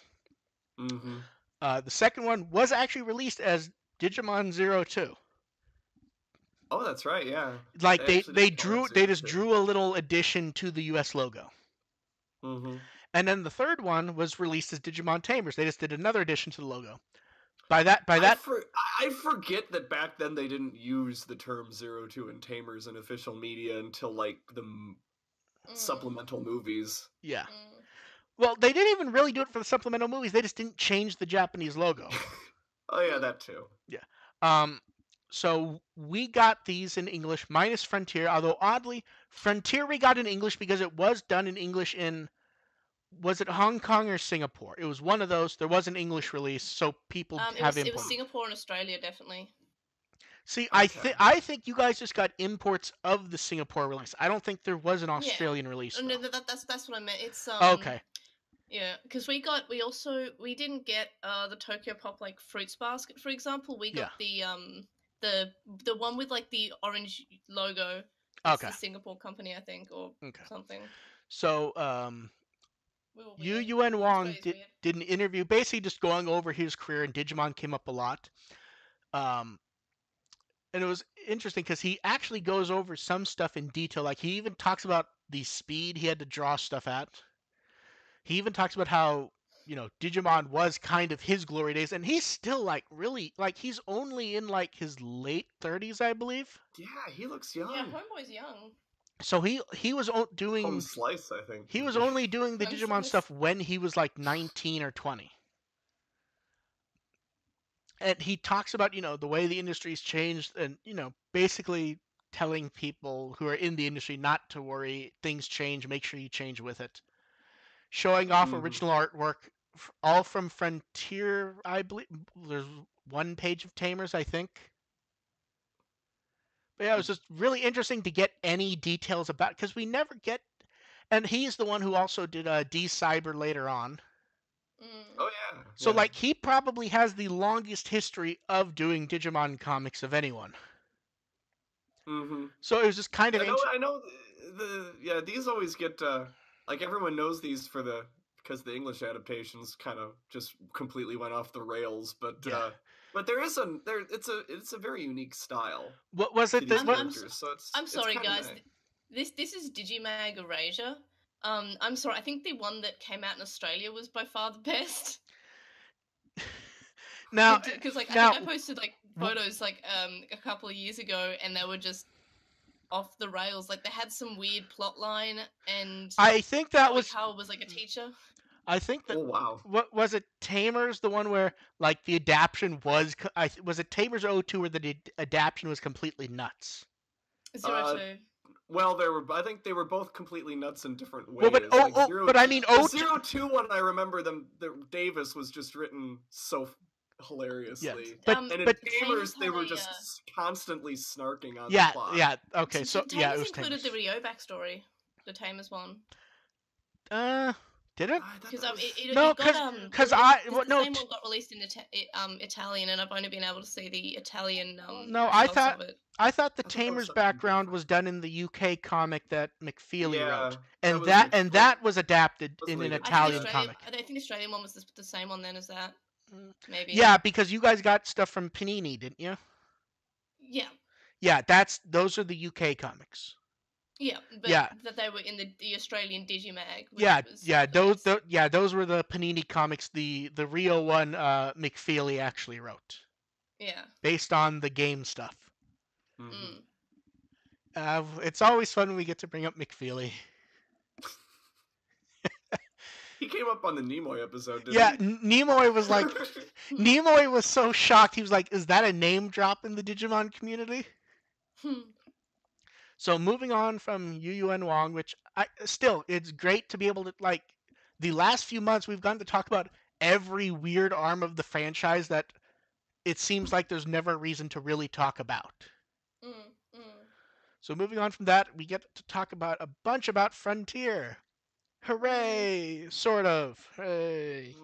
Mm-hmm. The second one was actually released as Digimon 02. Oh, that's right. Yeah. Like they just drew a little addition to the U.S. logo. Mm-hmm. And then the third one was released as Digimon Tamers. They just did another addition to the logo. I forget that back then they didn't use the term 02 and Tamers in official media until like the supplemental movies. Yeah. Well, they didn't even really do it for the supplemental movies. They just didn't change the Japanese logo. Oh yeah, that too. Yeah. So we got these in English minus Frontier, although oddly, Frontier we got in English because it was done in English in, was it Hong Kong or Singapore? It was one of those. There was an English release, so people have input. It was Singapore and Australia, definitely. See, okay. I think you guys just got imports of the Singapore release. I don't think there was an Australian release. No, that's what I meant. It's okay. Yeah, because we didn't get the Tokyo Pop like Fruits Basket, for example. We got the one with like the orange logo. It's the Singapore company, I think, or something. So Yuen Wong did an interview, basically just going over his career, and Digimon came up a lot. And it was interesting because he actually goes over some stuff in detail. Like he even talks about the speed he had to draw stuff at. He even talks about how, Digimon was kind of his glory days, and he's still like really like he's only in like his late 30s, I believe. Yeah, he looks young. Yeah, Homeboy's young. So he was doing Home Slice, I think. He was only doing the Digimon stuff when he was like 19 or 20. And he talks about, the way the industry's changed and, basically telling people who are in the industry not to worry, things change, make sure you change with it. Showing off original artwork, all from Frontier, I believe. There's one page of Tamers, I think. But yeah, it was just really interesting to get any details about, because we never get. And he's the one who also did D-Cyber later on. Oh yeah. So like he probably has the longest history of doing Digimon comics of anyone. So it was just kind of I know these always get like everyone knows these because the English adaptations kind of just completely went off the rails, but it's a very unique style. What was it? I'm sorry, guys. Nice. This is Digimag Erasure. I'm sorry. I think the one that came out in Australia was by far the best. Now, because I think I posted like photos like a couple of years ago, and they were just off the rails. Like they had some weird plot line, and I think that was like a teacher. I think that. Oh wow! What was it? Tamers, the one where like the adaptation was. Was it Tamers 02 where the adaptation was completely nuts? 02. Well, I think they were both completely nuts in different ways. Well, but I mean, the 02 one, I remember Davis was just written so hilariously. Yeah. But Tamers, they were just constantly snarking on the plot. Yeah, okay, so Tamers it was included Tamers. the Rio backstory, the Tamers one. Did it? Because no, because the same one got released in Italian, and I've only been able to see the Italian. No, I thought the Tamers background was done in the UK comic that McFeely wrote, and that was adapted in an Italian comic. I think the Australian one was the same one then as that. Maybe. Yeah, because you guys got stuff from Panini, didn't you? Yeah. Yeah, those are the UK comics. Yeah, but that they were in the Australian Digimag. Those were the Panini comics. The Rio one, McFeely actually wrote. Yeah. Based on the game stuff. It's always fun when we get to bring up McFeely. He came up on the Nimoy episode, didn't he? Nimoy was like, Nimoy was so shocked. He was like, "Is that a name drop in the Digimon community?" So moving on from Yu and Wong, which it's great to be able to like. The last few months, we've gotten to talk about every weird arm of the franchise that it seems like there's never a reason to really talk about. So moving on from that, we get to talk about a bunch about Frontier. Hooray! Sort of. Hooray.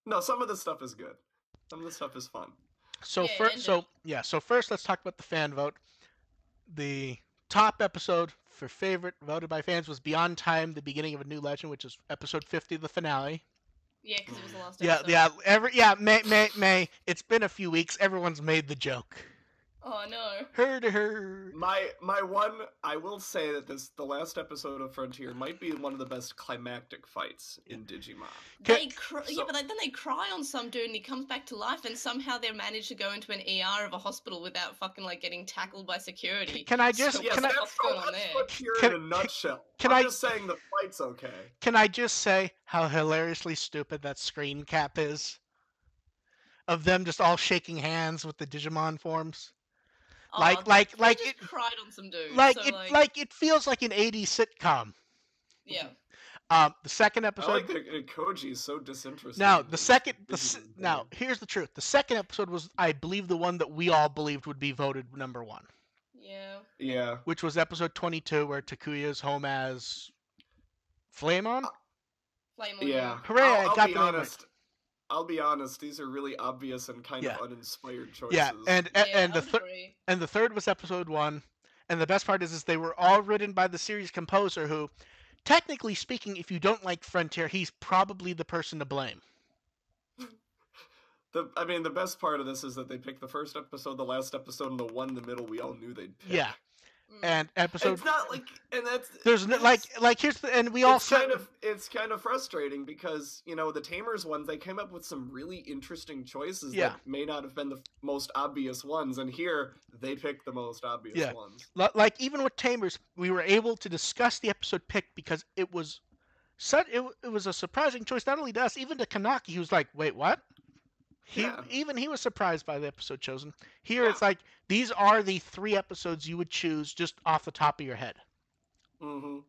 No, some of the stuff is good. Some of the stuff is fun. So first let's talk about the fan vote. The top episode for favorite voted by fans was Beyond Time, The Beginning of a New Legend, which is episode 50, the finale. Yeah, because it was the last episode. May. It's been a few weeks. Everyone's made the joke. Oh no. Her. My one, I will say that the last episode of Frontier might be one of the best climactic fights in Digimon. But then they cry on some dude and he comes back to life, and somehow they manage to go into an ER of a hospital without fucking like getting tackled by security. That's Frontier in a nutshell. I'm just saying the fight's okay. Can I just say how hilariously stupid that screen cap is? Of them just all shaking hands with the Digimon forms. Like it cried on some dudes. It feels like an 80s sitcom. Yeah. The second episode. I like that Koji is so disinterested. Now here's the truth. The second episode was, I believe, the one that we all believed would be voted number one. Yeah. Yeah. Which was episode 22, where Takuya's home as Flamon. Flamon. Yeah. Hooray! I'll be honest. These are really obvious and kind of uninspired choices. Yeah, and the third was episode 1, and the best part is they were all written by the series composer, who, technically speaking, if you don't like Frontier, he's probably the person to blame. The best part of this is that they picked the first episode, the last episode, and the one in the middle we all knew they'd pick. Yeah. And episode. It's not like, and that's. There's no, here's the, and we all said. It's kind of frustrating because, the Tamers ones, they came up with some really interesting choices that may not have been the most obvious ones, and here they picked the most obvious ones. Like even with Tamers, we were able to discuss the episode pick because it was a surprising choice, not only to us, even to Kanaki, who's like, wait, what? Even he was surprised by the episode chosen. Here Yeah. it's like these are the 3 episodes you would choose just off the top of your head. Mm-hmm. Mm.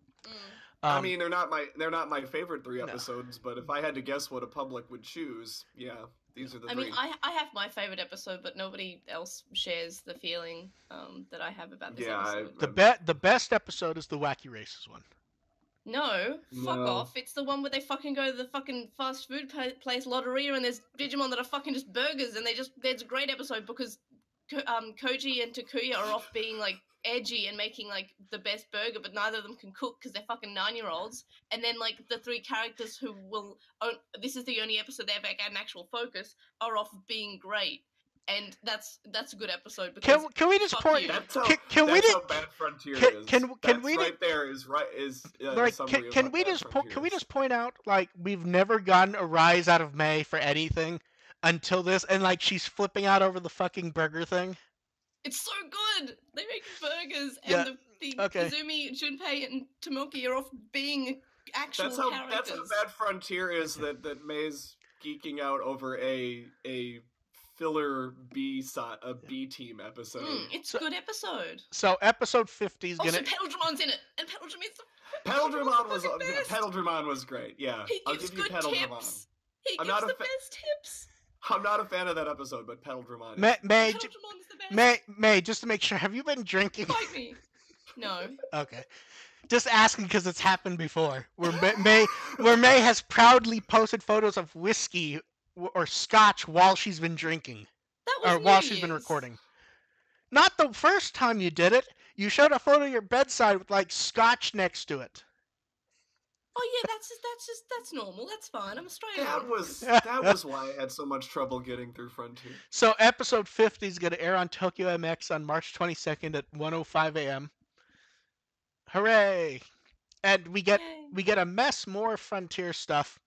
I mean, they're not my favorite 3 no. episodes, but if I had to guess what a public would choose, yeah, these are the I 3. mean, I have my favorite episode, but nobody else shares the feeling that I have about this episode. The best episode is the Wacky Races one. No, fuck No. off. It's the one where they fucking go to the fucking fast food place Lotteria and there's Digimon that are fucking just burgers and it's a great episode because Koji and Takuya are off being like edgy and making like the best burger, but neither of them can cook because they're fucking 9-year-olds. And then like the 3 characters who will this is the only episode they ever get an actual focus are off being great. And that's a good episode because Can we just point? That's how, can we that's just how Bad Frontier is. can That's we right there is right is like summary can of we what Bad just Frontier can we is. just point out like we've never gotten a rise out of May for anything until this, and like she's flipping out over the fucking burger thing. it's so good. They make burgers Yeah, and the okay. Izumi, Junpei, and Tomoki are off being actual That's characters. how Bad Frontier is. That May's geeking out over a filler B team episode. It's a good episode. So episode 50 is Also, gonna. Petaldramon's in it, and Petaldramon's Petaldramon was great. Yeah, he I'll gives give you good Petaldramon. tips. He I'm gives not a the fa- best tips. I'm not a fan of that episode, but Petaldramon. May, Petaldramon's the best. May, just to make sure, have you been drinking? Fight me. No. Okay. Just asking because it's happened before. Where May has proudly posted photos of whiskey or scotch while she's been drinking. That was Or while she's been recording. Not the first time you did it. You showed a photo of your bedside with like scotch next to it. Oh yeah, that's normal. That's fine. I'm Australian. That was why I had so much trouble getting through Frontier. So episode 50 is going to air on Tokyo MX on March 22nd at 1:05 a.m. Hooray! And we get a mess more Frontier stuff.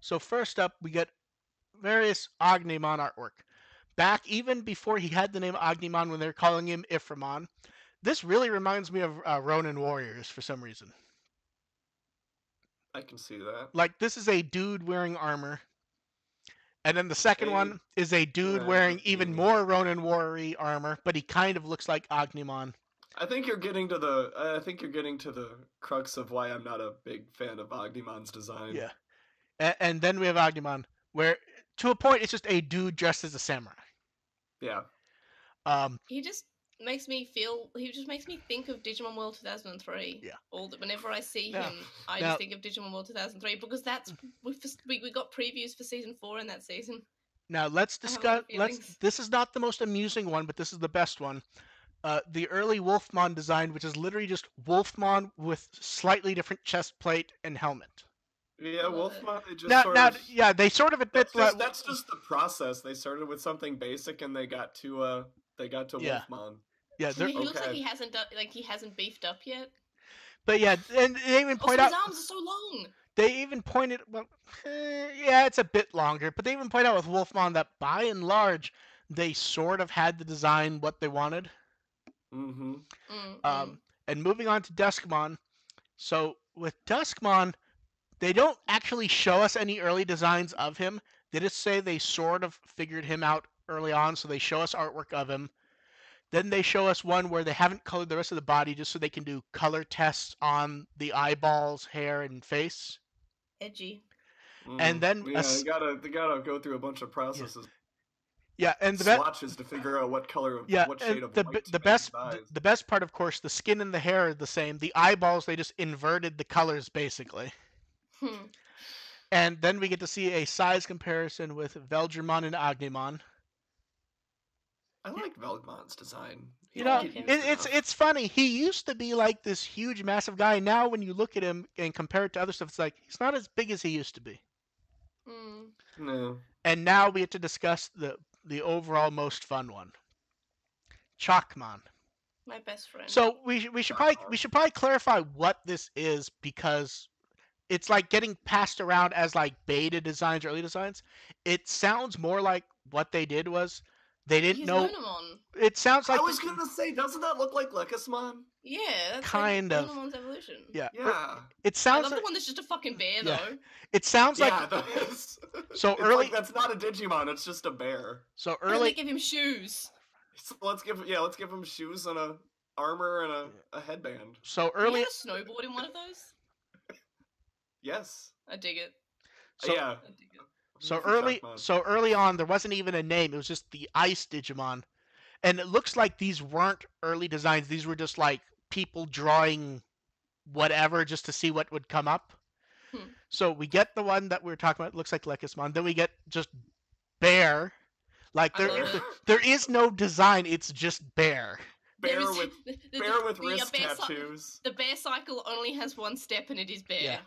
So first up, we get various Agumon artwork. Back even before he had the name Agumon when they were calling him Iframon. This really reminds me of Ronin Warriors for some reason. I can see that. Like, this is a dude wearing armor. And then the second one is a dude wearing even more Ronin Warrior armor, but he kind of looks like Agumon. I think you're getting to the crux of why I'm not a big fan of Agumon's design. Yeah. And then we have Agumon, where to a point it's just a dude dressed as a samurai. Yeah. He just makes me think of Digimon World 2003. Yeah. Whenever I see him, I just think of Digimon World 2003 because that's we got previews for season 4 in that season. Now let's discuss. This is not the most amusing one, but this is the best one. The early Wolfman design, which is literally just Wolfman with slightly different chest plate and helmet. Yeah, Wolfman. They sort of admit that's just the process. They started with something basic and they got to Wolfman. Yeah, he looks like he hasn't beefed up yet. But yeah, and they even point out his arms are so long. They even pointed it's a bit longer, but they even point out with Wolfman that by and large they sort of had the design what they wanted. Mm-hmm. And moving on to Duskman. So with Duskman, they don't actually show us any early designs of him. They just say they sort of figured him out early on, so they show us artwork of him. Then they show us one where they haven't colored the rest of the body just so they can do color tests on the eyeballs, hair, and face. Edgy. And then they gotta go through a bunch of processes. Yeah, and swatches to figure out what color, what shade of white the best part, of course, the skin and the hair are the same. The eyeballs, they just inverted the colors basically. And then we get to see a size comparison with Veldramon and Agumon. I like Veldmon's design. It's funny. He used to be like this huge, massive guy. Now, when you look at him and compare it to other stuff, it's like he's not as big as he used to be. No. And now we get to discuss the overall most fun one, Chalkmon. My best friend. So we should probably clarify what this is because it's like getting passed around as like beta designs or early designs. It sounds more like what they did was They didn't He's know. Onamon. It sounds like I was gonna say, doesn't that look like Lekismon? Yeah, that's kind like of. Onamon's evolution. Yeah. Yeah. It I sounds love like the one that's just a fucking bear, yeah. though. It sounds like Yeah, that is. so It's early. like that's not a Digimon. It's just a bear. So And they early. give him shoes. So let's give him shoes and a armor and a headband. So He early. had a snowboard in one of those. Yes. I dig it. So Yeah. I dig it. so For early. Shockmon. So early on, there wasn't even a name. It was just the Ice Digimon, and it looks like these weren't early designs. These were just like people drawing whatever just to see what would come up. Hmm. So we get the one that we were talking about. It looks like Lekismon. Then we get just bear. Like I love it. there is no design. It's just bear. Bear There is- with the- bear with the wrist bear cy- tattoos. The bear cycle only has one step, and it is bear. Yeah.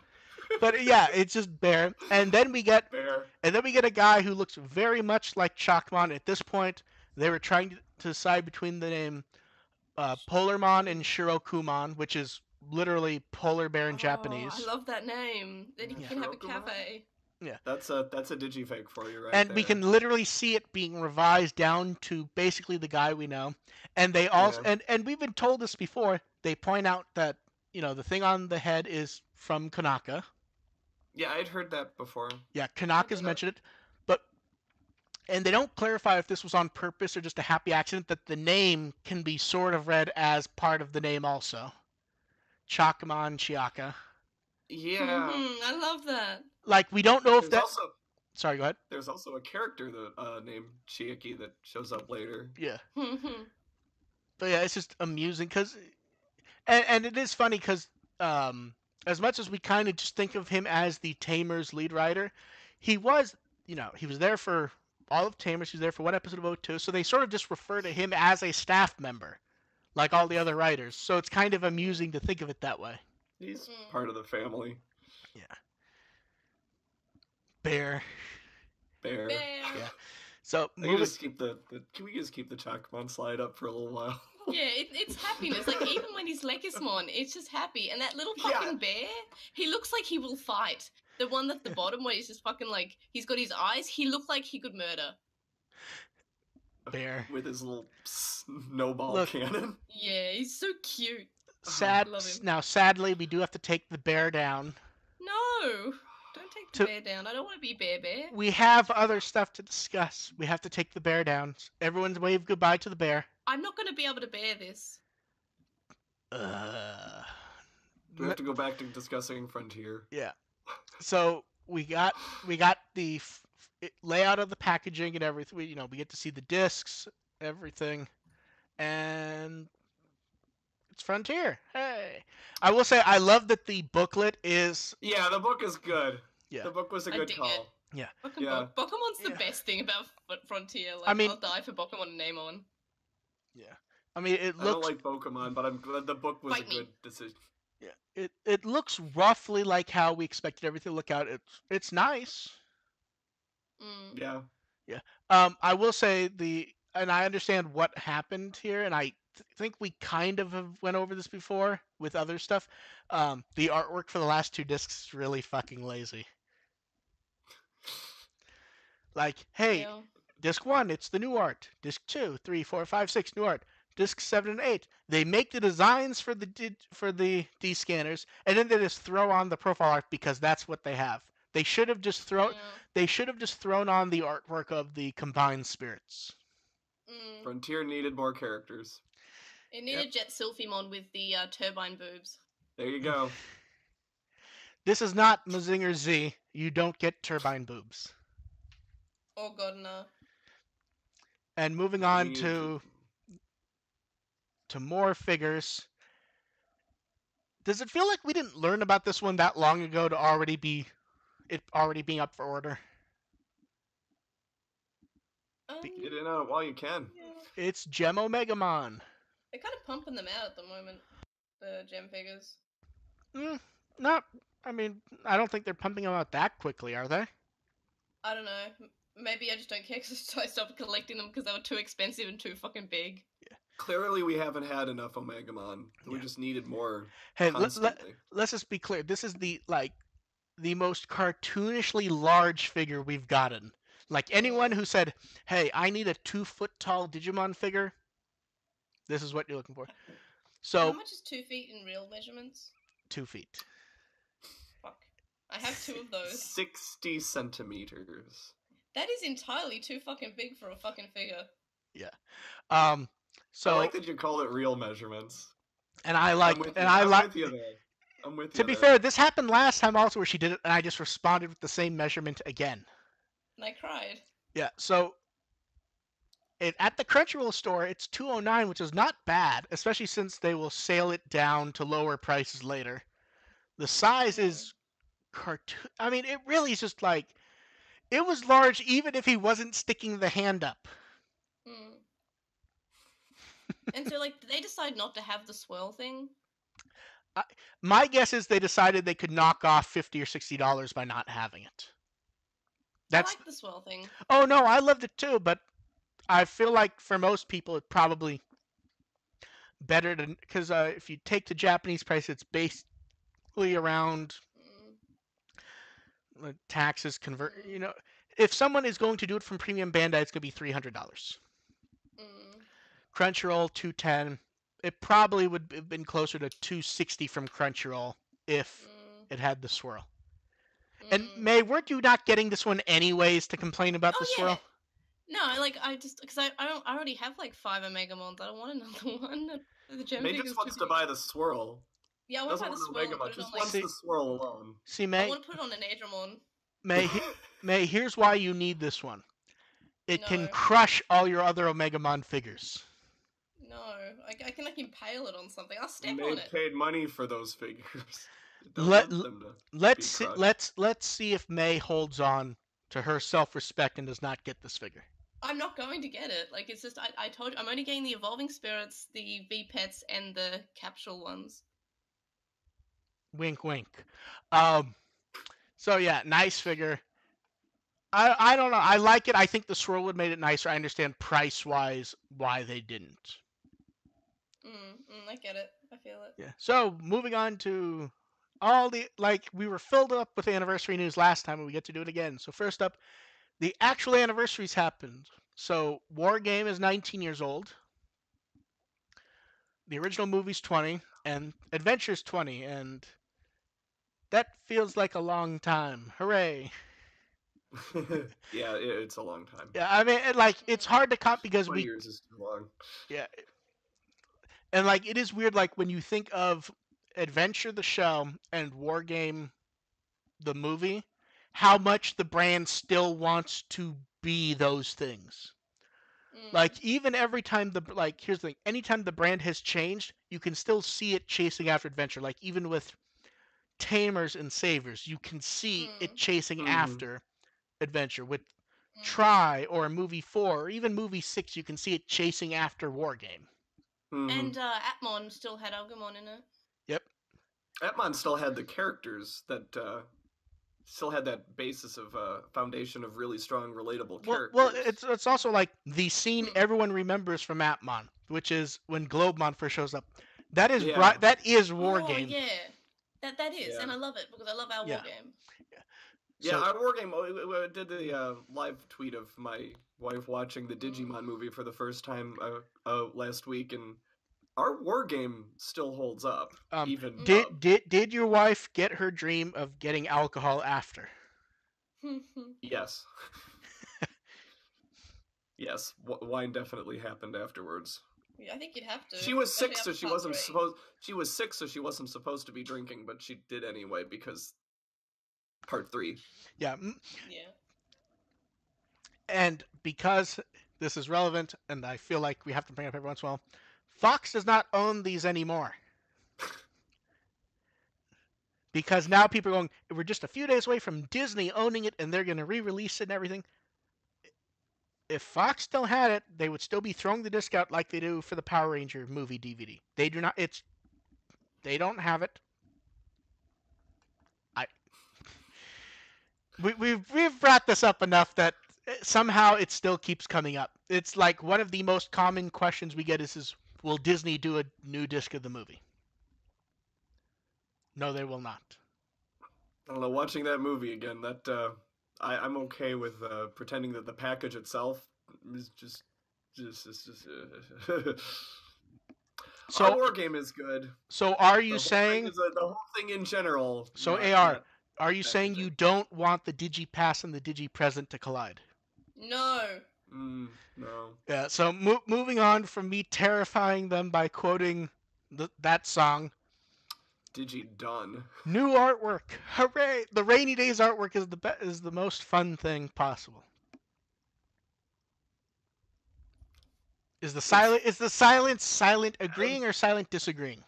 But yeah, it's just bear. And then we get Bear. a guy who looks very much like Chalkmon. At this point, they were trying to decide between the name Polarmon and Shirokumon, which is literally polar bear in Japanese. I love that name. Then you Yeah. can have a Shirokumon? cafe. That's a digifake for you right And there. we can literally see it being revised down to basically the guy we know. And they also and we've been told this before. They point out that the thing on the head is from Kanaka. Yeah, I'd heard that before. Yeah, Kanaka's mentioned it, and they don't clarify if this was on purpose or just a happy accident. That the name can be sort of read as part of the name also. Chakamon Chiaka. Yeah. I love that. Like we don't know if There's that. also Sorry, go ahead. there's also a character that named Chiaki that shows up later. Yeah, Mhm. but yeah, it's just amusing because, and it is funny because as much as we kind of just think of him as the Tamers lead writer, he was he was there for all of Tamers. He was there for one episode of O2, so they sort of just refer to him as a staff member, like all the other writers. So it's kind of amusing to think of it that way. He's part of the family. Yeah. Bear. Bear. Yeah. So Can we just keep the Chalkmon slide up for a little while? Yeah, it's happiness. Like even when he's Lekismon, it's just happy. And that little fucking bear, he looks like he will fight. The one at the bottom where he's just fucking like he's got his eyes. He looked like he could murder. Bear with his little snowball cannon. Yeah, he's so cute. Love him. Now, sadly, we do have to take the bear down. No, don't take the bear down. I don't want to be bear. We have other stuff to discuss. We have to take the bear down. Everyone's wave goodbye to the bear. I'm not going to be able to bear this. Do we have to go back to discussing Frontier? Yeah. So we got the layout of the packaging and everything. We get to see the discs, everything, and it's Frontier. Hey, I will say I love that the booklet is. Yeah, the book is good. Yeah, the book was a good call. It. Yeah. Pokemon's the best thing about Frontier. Like, I'll die for Pokemon and name on. Yeah. I mean, it looks. I don't like Pokemon, but I'm glad the book was a good decision. Yeah, it looks roughly like how we expected everything to look out. It's nice. Yeah. Yeah. I will say and I understand what happened here, and I think we kind of have went over this before with other stuff. The artwork for the last two discs is really fucking lazy. Like, hey, disc 1, it's the new art. Disc 2, 3, 4, 5, 6, new art. Disc 7 and 8. They make the designs for the D scanners, and then they just throw on the profile art because that's what they have. They should have just thrown on the artwork of the combined spirits. Frontier needed more characters. It needed Jet Sylphimon with the turbine boobs. There you go. This is not Mazinger Z. You don't get turbine boobs. Oh god, no. And moving on to more figures. Does it feel like we didn't learn about this one that long ago to already being up for order? Get in on it while you can. Yeah. It's Gem Omegamon. They're kind of pumping them out at the moment, the gem figures. I don't think they're pumping them out that quickly, are they? I don't know. Maybe I just don't care because I stopped collecting them because they were too expensive and too fucking big. Yeah. Clearly, we haven't had enough Omegamon. We just needed more. Hey, let's just be clear. This is the most cartoonishly large figure we've gotten. Like anyone who said, "Hey, I need a 2 foot tall Digimon figure," this is what you're looking for. How So much is 2 feet in real measurements? 2 feet. Fuck. I have 2 of those. 60 centimeters. That is entirely too fucking big for a fucking figure. Yeah. I So like that you call it real measurements. and I I'm like with and you. I I'm like. with you there. I'm with To you be there. fair, this happened last time also where she did it, and I just responded with the same measurement again. And I cried. Yeah. So at the Crunchyroll store, it's 209, which is not bad, especially since they will sale it down to lower prices later. The size is cartoon. I mean, it really is just like it was large, even if he wasn't sticking the hand up. Hmm. And so, like, did they decide not to have the swirl thing? My guess is they decided they could knock off $50 or $60 by not having it. I That's like the swirl thing. oh no, I loved it too, but I feel like for most people, it probably better than because if you take the Japanese price, it's basically around taxes convert. If someone is going to do it from premium Bandai, it's going to be $300. Crunchyroll 210. It probably would have been closer to 260 from Crunchyroll if it had the swirl. And May, weren't you not getting this one anyways to complain about the swirl? No, like I just because I already have like 5 Omegamons. I don't want another one. The gem May figure's just wants too to big. buy the swirl. Yeah, I want to buy the Doesn't swirl want and put it just on wants like. the swirl alone. See, I May, want to put it on an Adramon. May, here's why you need this one. It can No. crush all your other Omegamon figures. No, I can like impale it on something. I'll step May on it. paid money for those figures. Don't Let, want them to let's be see, crushed. let's see if May holds on to her self-respect and does not get this figure. I'm not going to get it. Like it's just I told you I'm only getting the evolving spirits, the VPETs, and the capsule ones. Wink, wink. So yeah, nice figure. I don't know. I like it. I think the swirl would made it nicer. I understand price wise why they didn't. I get it. I feel it. Yeah. So moving on to all the we were filled up with anniversary news last time and we get to do it again. So first up, the actual anniversaries happened. So War Game is 19 years old. The original movie's 20 and Adventure's 20 and that feels like a long time. Hooray. Yeah, it's a long time. Yeah, I mean, it's hard to count because 20 years is too long. Yeah, and it is weird. When you think of Adventure the show and War Game the movie, how much the brand still wants to be those things. Even every time here's the thing: anytime the brand has changed, you can still see it chasing after Adventure. Even with Tamers and Savers, you can see it chasing after Adventure. With Try or Movie 4 or even Movie 6, you can see it chasing after War Game. And Atmon still had Agumon in it. Yep. Atmon still had the characters that still had that basis of foundation of really strong, relatable characters. Well, it's also the scene everyone remembers from Atmon, which is when Globemon first shows up. That is that is War Game. Yeah, that is, and I love it because I love our War Game. Yeah, our War Game. We did the live tweet of my wife watching the Digimon movie for the first time last week, and our War Game still holds up. Even did your wife get her dream of getting alcohol after? Yes. Yes, wine definitely happened afterwards. Yeah, I think you'd have to. She was sick, so she wasn't supposed. She was sick, so she wasn't supposed to be drinking, but she did anyway because part 3. Yeah. Yeah. And because this is relevant, and I feel like we have to bring it up every once in a while, Fox does not own these anymore. Because now people are going, we're just a few days away from Disney owning it, and they're going to re-release it and everything. If Fox still had it, they would still be throwing the disc out like they do for the Power Ranger movie DVD. They do not. They don't have it. We've brought this up enough that somehow it still keeps coming up. It's one of the most common questions we get is will Disney do a new disc of the movie? No, they will not. I don't know. Watching that movie again, that I'm okay with pretending that the package itself is just our So war game is good. so are you The whole thing saying is the whole thing in general. so Not AR? not Are you saying you packaging. don't want the DigiPass and the DigiPresent to collide? No. No. Yeah. So moving on from me terrifying them by quoting that song. Digi done. New artwork, hooray! The Rainy Days artwork is the most fun thing possible. Is the silence silent agreeing or silent disagreeing?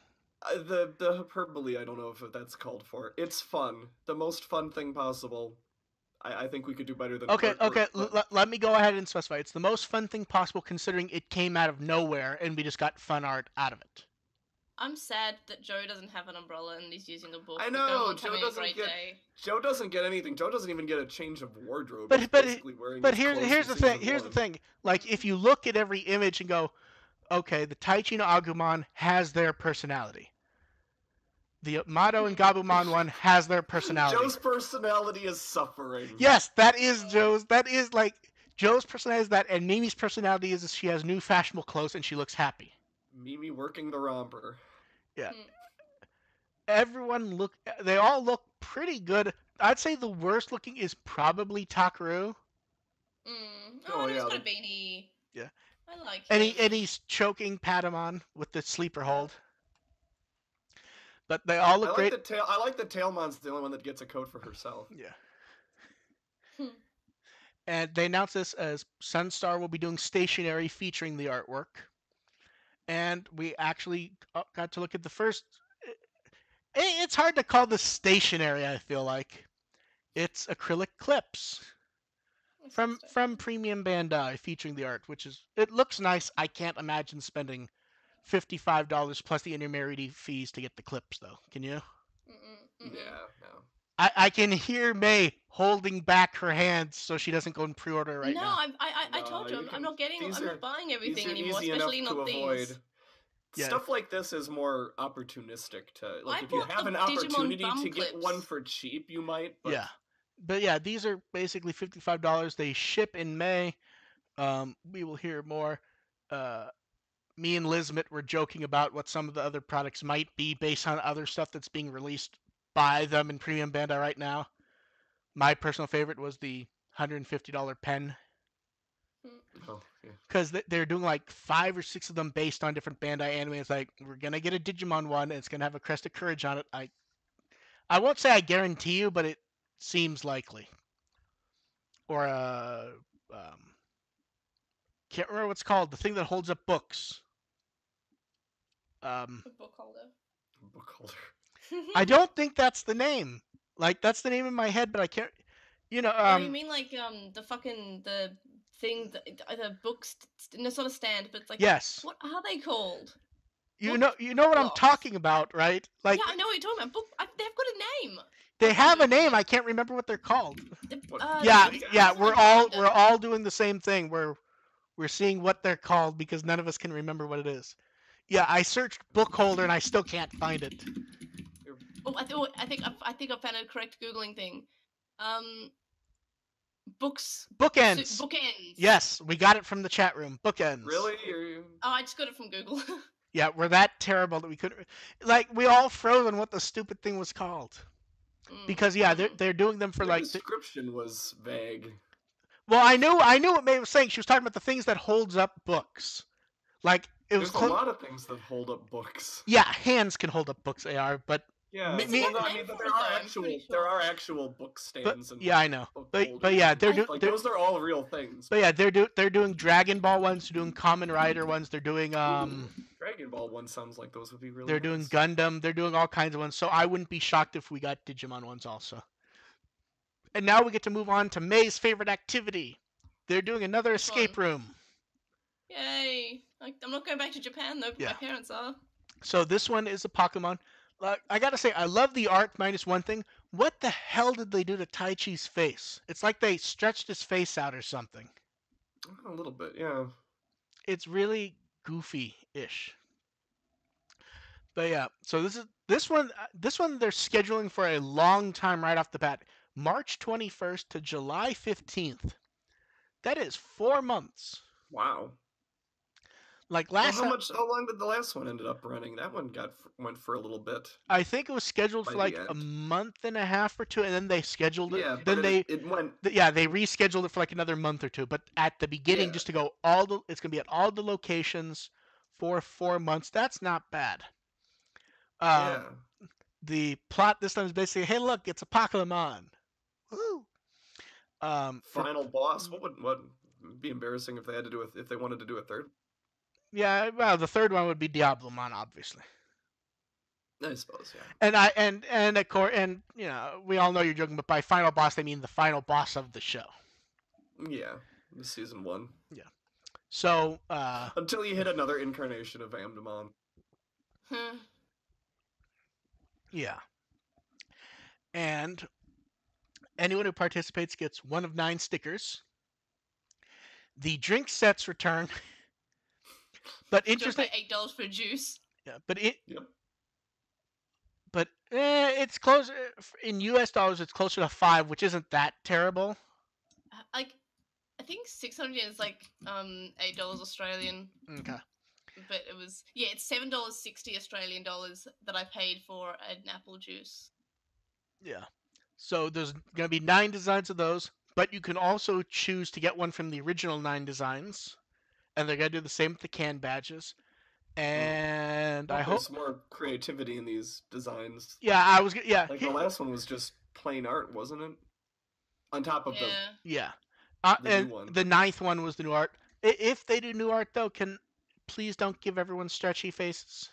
The hyperbole. I don't know if that's called for. It's fun. The most fun thing possible. I think we could do better than Okay, artwork. But let me go ahead and specify. It's the most fun thing possible considering it came out of nowhere and we just got fun art out of it. I'm sad that Joe doesn't have an umbrella and he's using a book. I Because no know one's Joe having a great doesn't get. day. Joe doesn't get anything. Joe doesn't even get a change of wardrobe. But He's but basically wearing but his clothes here's from the thing. season Here's the one. thing. Like if you look at every image and go, okay, the Taichi no Agumon has their personality. The Mato and Gabumon one has their personality. Joe's personality is suffering. Yes, that is Joe's. That is like Joe's personality is that, and Mimi's personality is she has new fashionable clothes and she looks happy. Mimi working the romper. Yeah. Everyone look. They all look pretty good. I'd say the worst looking is probably Takaru. Oh, he's got a beanie. Yeah. I like And him. he's choking Patamon with the sleeper hold. But they all look great. I like the Tailmon's the only one that gets a coat for herself. Yeah. And they announced this as Sunstar will be doing stationery featuring the artwork. And we actually got to look at the first. It's hard to call this stationery, I feel like. It's acrylic clips from Premium Bandai featuring the art, which is it looks nice. I can't imagine spending $55 plus the intermediary fees to get the clips, though. Can you? Yeah, no. I can hear May holding back her hands so she doesn't go and pre-order right now. No, I told you, I'm not buying everything anymore, especially not these. Yeah. Stuff like this is more opportunistic to like. If you bought have an the Digimon opportunity bum to get clips. one for cheap, you might. But... Yeah, but yeah, these are basically $55. They ship in May. We will hear more. Me and Lizmet were joking about what some of the other products might be based on other stuff that's being released by them in Premium Bandai right now. My personal favorite was the $150 pen. Because they're doing like 5 or 6 of them based on different Bandai anime. It's like, we're going to get a Digimon one, and it's going to have a Crest of Courage on it. I won't say I guarantee you, but it seems likely. Or can't remember what it's called. The thing that holds up books. A book holder. Book holder. I don't think that's the name. Like that's the name in my head, but I can't. You know. Oh, you mean like the thing, the books? It's not a stand, but it's like. Yes. What are they called? You know what I'm talking about, right? Like. Yeah, I know what you're talking about. They've got a name. They have a name. I can't remember what they're called. Yeah. We're all doing the same thing. We're seeing what they're called because none of us can remember what it is. Yeah, I searched book holder and I still can't find it. Oh, I think I found a correct googling thing. Books. Bookends. Bookends. Yes, we got it from the chat room. Bookends. Really? Oh, I just got it from Google. Yeah, we're that terrible that we couldn't. Like we all froze on what the stupid thing was called. Because yeah, they're doing them for Your like. description was vague. Well, I knew what May was saying. She was talking about the things that holds up books. Like it was. There's a lot of things that hold up books. Yeah, hands can hold up books. AR, but. Yeah, but there are actual book stands and yeah, I know. But yeah, those are all real things. But yeah, they're doing Dragon Ball ones, they're doing Kamen Rider ones, they're doing Dragon Ball one sounds like those would be really. They're doing Gundam, they're doing all kinds of ones. So I wouldn't be shocked if we got Digimon ones also. And now we get to move on to May's favorite activity. They're doing another escape room. Yay! I'm not going back to Japan though. But my parents are. So this one is a Pokemon. I gotta say, I love the art minus one thing. What the hell did they do to Taichi's face? It's like they stretched his face out or something. A little bit, yeah. It's really goofy-ish. But yeah, so this one they're scheduling for a long time right off the bat. March 21st to July 15th. That is 4 months. Wow. Like Well, last time, how long did the last one ended up running? That one went for a little bit I think it was scheduled by for the like a end. month and a half or two, and then they scheduled it. Yeah, but Then they, it went. yeah, they rescheduled it for like another month or two. But at the beginning, Yeah. just to go it's gonna be at all the locations for 4 months. That's not bad. Yeah. The plot this time is basically, hey, look, it's a Pokemon. Woo! For Final boss. What would be embarrassing if they had to do if they wanted to do a third? yeah, well, the third one would be Diablomon, obviously. I suppose, yeah. And of course, and we all know you're joking, but by final boss they mean the final boss of the show. Yeah, season 1. Yeah. So Until you hit another incarnation of Amdamon. yeah. And anyone who participates gets 1 of 9 stickers. The drink sets return. But interesting. Pay $8 for juice. Yeah, Yep. But it's closer in U.S. dollars. It's closer to 5, which isn't that terrible. Like, I think 600 yen is like $8 Australian. Okay. But it's $7.60 Australian dollars that I paid for an apple juice. Yeah. So there's going to be 9 designs of those, but you can also choose to get one from the original 9 designs, and they're going to do the same with the can badges. And I hope there's more creativity in these designs. Yeah, Like the last one was just plain art, wasn't it? On top of the new one. The 9th one was the new art. If they do new art though, please don't give everyone stretchy faces.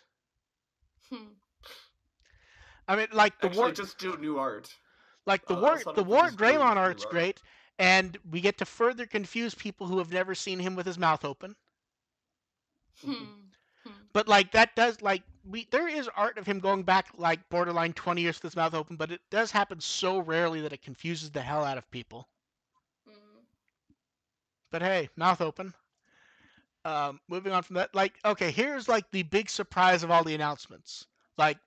I mean, like just do new art. Like the War Greymon art's great, and we get to further confuse people who have never seen him with his mouth open. But like that does there is art of him going back like borderline 20 years with his mouth open, but it does happen so rarely that it confuses the hell out of people. But hey, mouth open. Moving on from that, okay, here's like the big surprise of all the announcements. Like,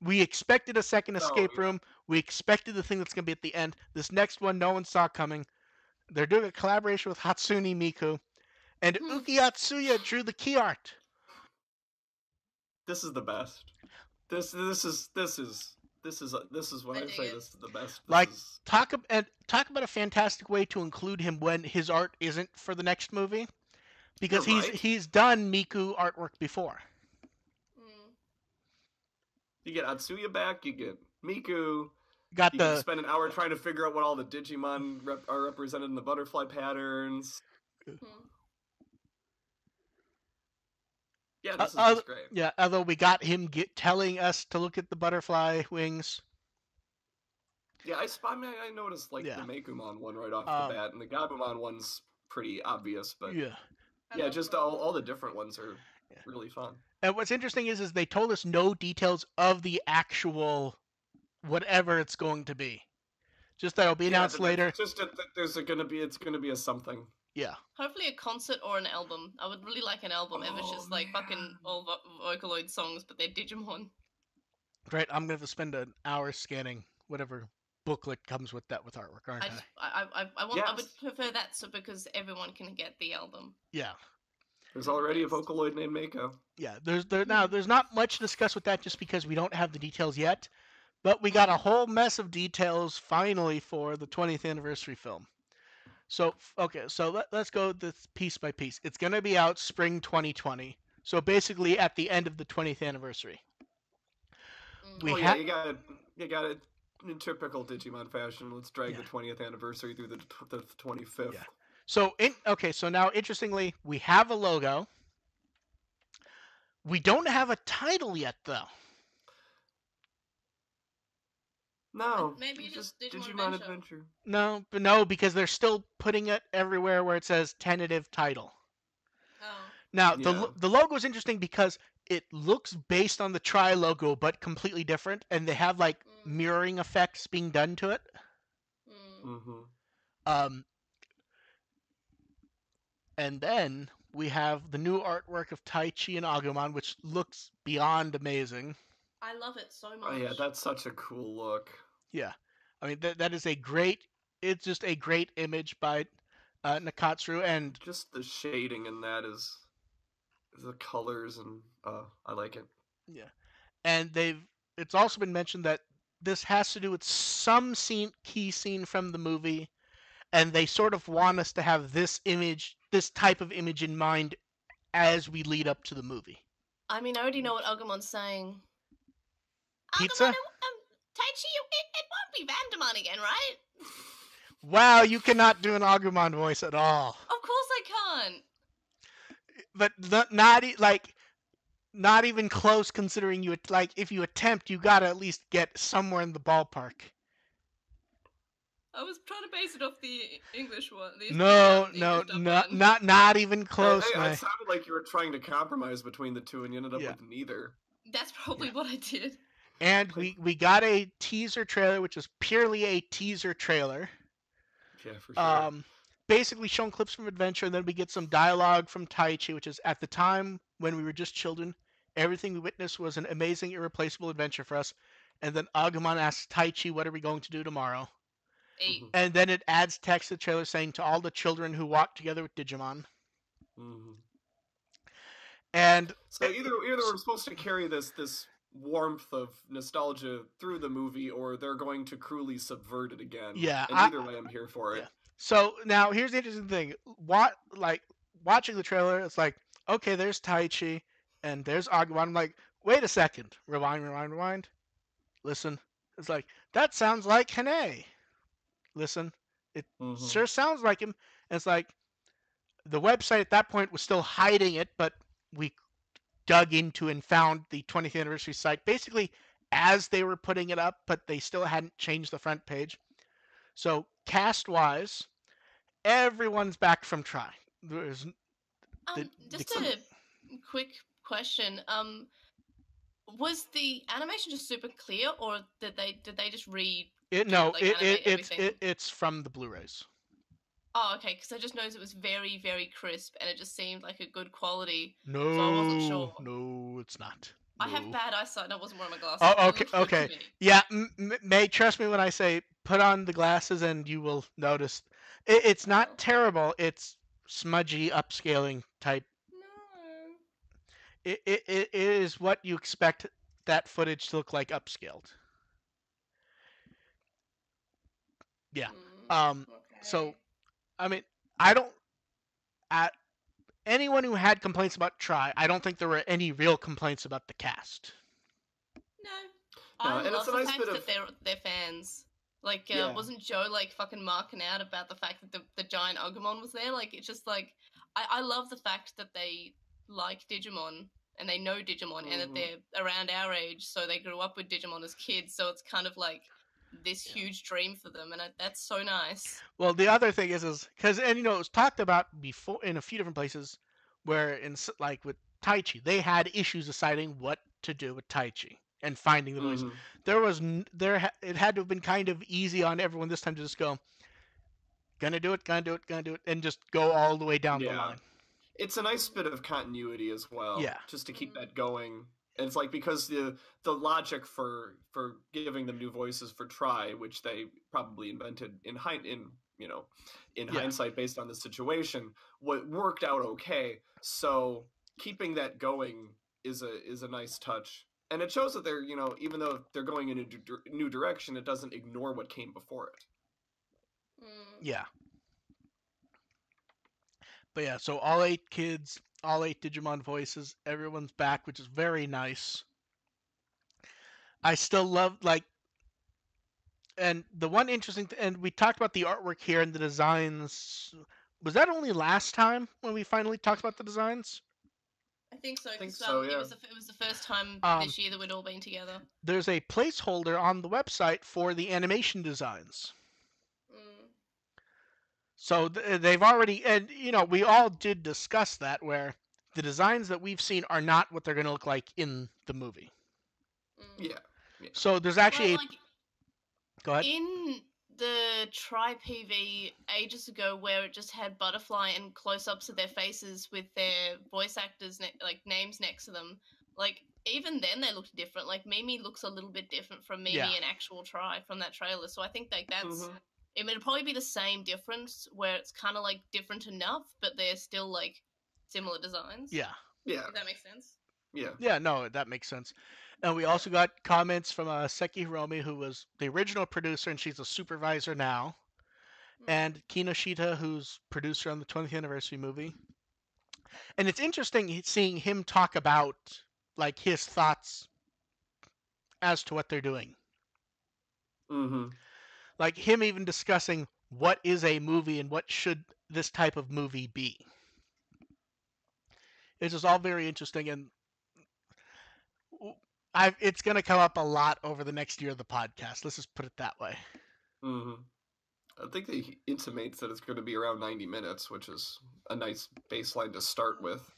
we expected a second escape room. We expected the thing that's going to be at the end. This next one, no one saw coming. They're doing a collaboration with Hatsune Miku, and Uki Atsuya drew the key art. This is the best. This is when I say this is the best. Talk about a fantastic way to include him when his art isn't for the next movie, because he's done Miku artwork before. You get Atsuya back. You get Miku. You can spend an hour trying to figure out what all the Digimon are represented in the butterfly patterns. Yeah, this is great. Yeah, although we got him telling us to look at the butterfly wings. Yeah, I noticed the Mekumon one right off the bat, and the Gabumon one's pretty obvious, but just all the different ones are really fun. And what's interesting is they told us no details of the actual whatever it's going to be. Just that it'll be announced later. Just that it's gonna be a something. Yeah. Hopefully a concert or an album. I would really like an album if it's just fucking all Vocaloid songs, but they're Digimon. Great, I'm gonna have to spend an hour scanning whatever booklet comes with that with artwork, aren't I? I would prefer that because everyone can get the album. Yeah. There's already a Vocaloid named Mako. Yeah, there's not much to discuss with that just because we don't have the details yet, but we got a whole mess of details finally for the 20th anniversary film. So let's go this piece by piece. It's going to be out spring 2020. So basically at the end of the 20th anniversary. You got it in typical Digimon fashion. Let's drag the 20th anniversary through the 25th. Yeah. So now interestingly, we have a logo. We don't have a title yet, though. No, maybe just Digimon Adventure. No, because they're still putting it everywhere where it says tentative title. Oh. Now the logo is interesting because it looks based on the Tri logo, but completely different, and they have mirroring effects being done to it. And then we have the new artwork of Taichi and Agumon, which looks beyond amazing. I love it so much. Oh yeah, that's such a cool look. Yeah. I mean, that is a great. It's just a great image by Nakatsuru, and Just the shading in that is the colors, and I like it. yeah, and they've. It's also been mentioned that this has to do with some key scene from the movie, and they sort of want us to have this type of image in mind as we lead up to the movie. I mean, I already know what Agumon's saying. Pizza? Agumon, Taichi, it won't be Vandemon again, right? Wow, you cannot do an Agumon voice at all. Of course I can't. But not even close. Considering if you attempt, you gotta at least get somewhere in the ballpark. I was trying to base it off the English one. No, English not even close, man. It sounded like you were trying to compromise between the two, and you ended up Yeah. with neither. That's probably what I did. And we got a teaser trailer, which is purely a teaser trailer. Yeah, for sure. Basically showing clips from Adventure, and then we get some dialogue from Taichi, which is, at the time when we were just children, everything we witnessed was an amazing, irreplaceable adventure for us. And then Agumon asks Taichi, "What are we going to do tomorrow?" 8. And then it adds text to the trailer saying, "To all the children who walk together with Digimon." Mm-hmm. And so either we're supposed to carry this warmth of nostalgia through the movie, or they're going to cruelly subvert it again. Yeah, and either way, I'm here for it. Yeah. So now here's the interesting thing. Watching the trailer, it's like, okay, there's Taichi and there's Agumon. I'm like, wait a second. Rewind. Listen. It's like, that sounds like Hane. Listen. It sure sounds like him. And it's like, the website at that point was still hiding it, but we dug into and found the 20th anniversary site basically as they were putting it up, but they still hadn't changed the front page. So cast-wise, everyone's back from try. There's Just a quick question. Was the animation just super clear, or did they just read it? No, everything? it's from the Blu-rays. Oh, okay. Because I just noticed it was very, very crisp, and it just seemed like a good quality. No, so I wasn't sure. No, it's not. I have bad eyesight, and I wasn't wearing my glasses. Oh, okay. Yeah, May, trust me when I say put on the glasses, and you will notice it's not terrible. It's smudgy upscaling type. No. It is what you expect that footage to look like upscaled. Yeah. Okay. So, I mean, I don't. Anyone who had complaints about Try, I don't think there were any real complaints about the cast. No, I love the fact that they're fans. Like, Yeah. wasn't Joe like fucking marking out about the fact that the giant Agumon was there? Like, it's just like I love the fact that they like Digimon and they know Digimon and that they're around our age, so they grew up with Digimon as kids. So it's kind of like this huge dream for them, and that's so nice. Well, the other thing is because, and it was talked about before in a few different places, where with Taichi, they had issues deciding what to do with Taichi and finding the voice. It had to have been kind of easy on everyone this time to just go, gonna do it, and just go all the way down the line. It's a nice bit of continuity as well. Yeah. Just to keep that going. And it's like, because the logic for giving them new voices for Try, which they probably invented in hindsight based on the situation, what worked out okay. So keeping that going is a nice touch. And it shows that they're, even though they're going in a new direction, it doesn't ignore what came before it. Yeah. But yeah, so all 8 kids, all 8 Digimon voices, everyone's back, which is very nice. I still love, and the one interesting and we talked about the artwork here and the designs. Was that only last time when we finally talked about the designs? I think so. Yeah. It was the first time this year that we'd all been together. There's a placeholder on the website for the animation designs. So they've already, and we all did discuss that, where the designs that we've seen are not what they're going to look like in the movie. Yeah. So there's actually go ahead. In the Try PV ages ago, where it just had Butterfly and close-ups of their faces with their voice actors names next to them, like, even then they looked different. Like Mimi looks a little bit different from Mimi in actual from that trailer. So I think like that's it would probably be the same difference where it's kind of like different enough, but they're still like similar designs. Yeah. If that makes sense. Yeah, no, that makes sense. And we also got comments from Seki Hiromi, who was the original producer, and she's a supervisor now, and Kinoshita, who's producer on the 20th anniversary movie. And it's interesting seeing him talk about like his thoughts as to what they're doing. Like him even discussing what is a movie and what should this type of movie be. It's just all very interesting, and it's going to come up a lot over the next year of the podcast. Let's just put it that way. I think he intimates that it's going to be around 90 minutes, which is a nice baseline to start with.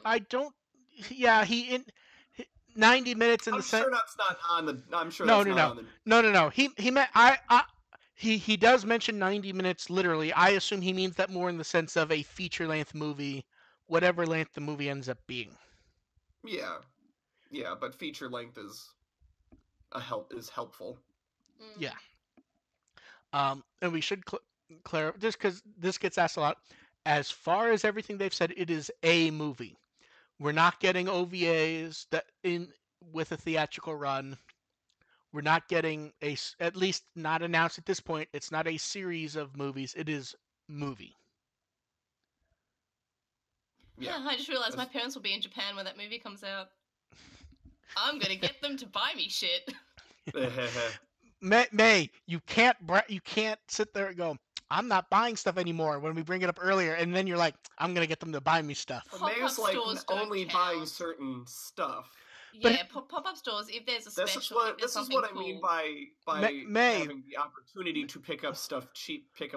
I don't. Yeah, 90 minutes in I'm the sense. Sure that's not on the. I'm sure No, that's no, not no, on the. no. He meant he does mention 90 minutes literally. I assume he means that more in the sense of a feature length movie, whatever length the movie ends up being. Yeah, but feature length is helpful. Yeah. And we should clarify, just because this gets asked a lot. As far as everything they've said, it is a movie. We're not getting OVAs with a theatrical run. We're not getting at least not announced at this point. It's not a series of movies. It is movie. Yeah, I just realized my parents will be in Japan when that movie comes out. I'm gonna get them to buy me shit. May, you can't sit there and go, I'm not buying stuff anymore when we bring it up earlier, and then you're like, I'm gonna get them to buy me stuff. May's like only buying certain stuff. Yeah, pop-up stores, if there's a special, this is what I mean by having the opportunity to pick up